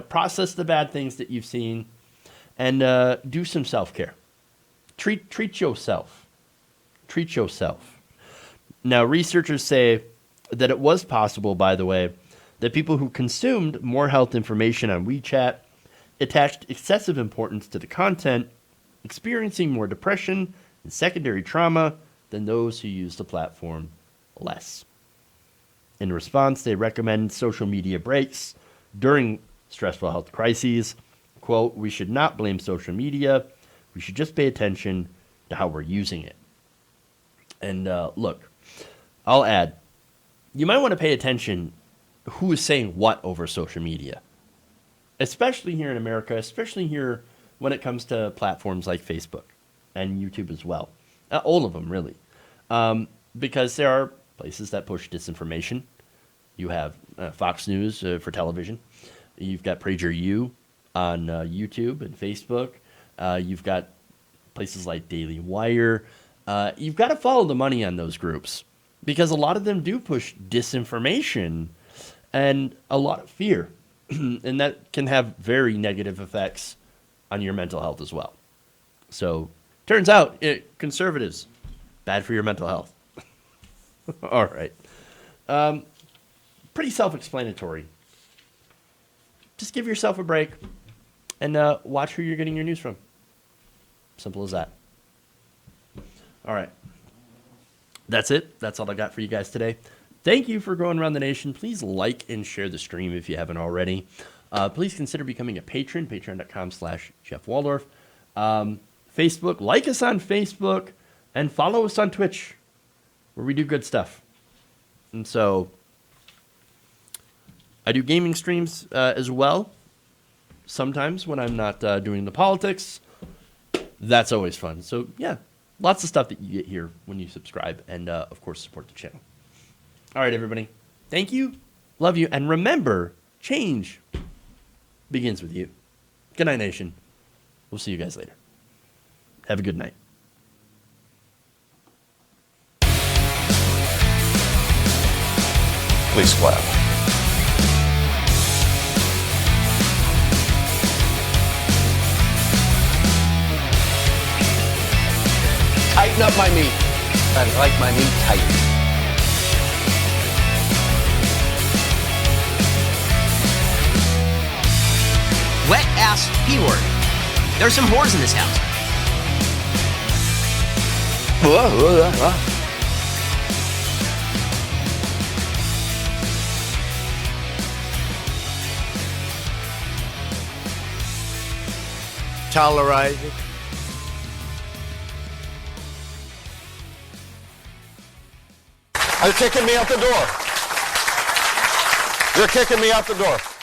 process the bad things that you've seen, and do some self-care. Treat yourself. Treat yourself. Now, researchers say that it was possible, by the way, that people who consumed more health information on WeChat attached excessive importance to the content, experiencing more depression and secondary trauma than those who use the platform less. In response, they recommend social media breaks during stressful health crises. Quote, we should not blame social media. We should just pay attention to how we're using it. And look, I'll add, you might want to pay attention who is saying what over social media, especially here in America, especially here when it comes to platforms like Facebook and YouTube as well. All of them, really. Because there are places that push disinformation. You have Fox News for television. You've got PragerU on YouTube and Facebook. You've got places like Daily Wire. You've got to follow the money on those groups, because a lot of them do push disinformation and a lot of fear. And that can have very negative effects on your mental health as well. So, turns out, conservatives, bad for your mental health. All right. Pretty self-explanatory. Just give yourself a break and watch who you're getting your news from. Simple as that. All right. That's it. That's all I got for you guys today. Thank you for going around the nation. Please like and share the stream if you haven't already. Please consider becoming a patron, patreon.com/Jeff Waldorf. Facebook, like us on Facebook, and follow us on Twitch, where we do good stuff. And so, I do gaming streams as well, sometimes when I'm not doing the politics. That's always fun. So, yeah, lots of stuff that you get here when you subscribe and, of course, support the channel. All right, everybody. Thank you. Love you. And remember, change begins with you. Good night, nation. We'll see you guys later. Have a good night.
Please clap.
Tighten up my meat. I like my meat tight.
Wet ass P-word. There's some whores in this house.
Tolerize it.
They're kicking me out the door. They're kicking me out the door.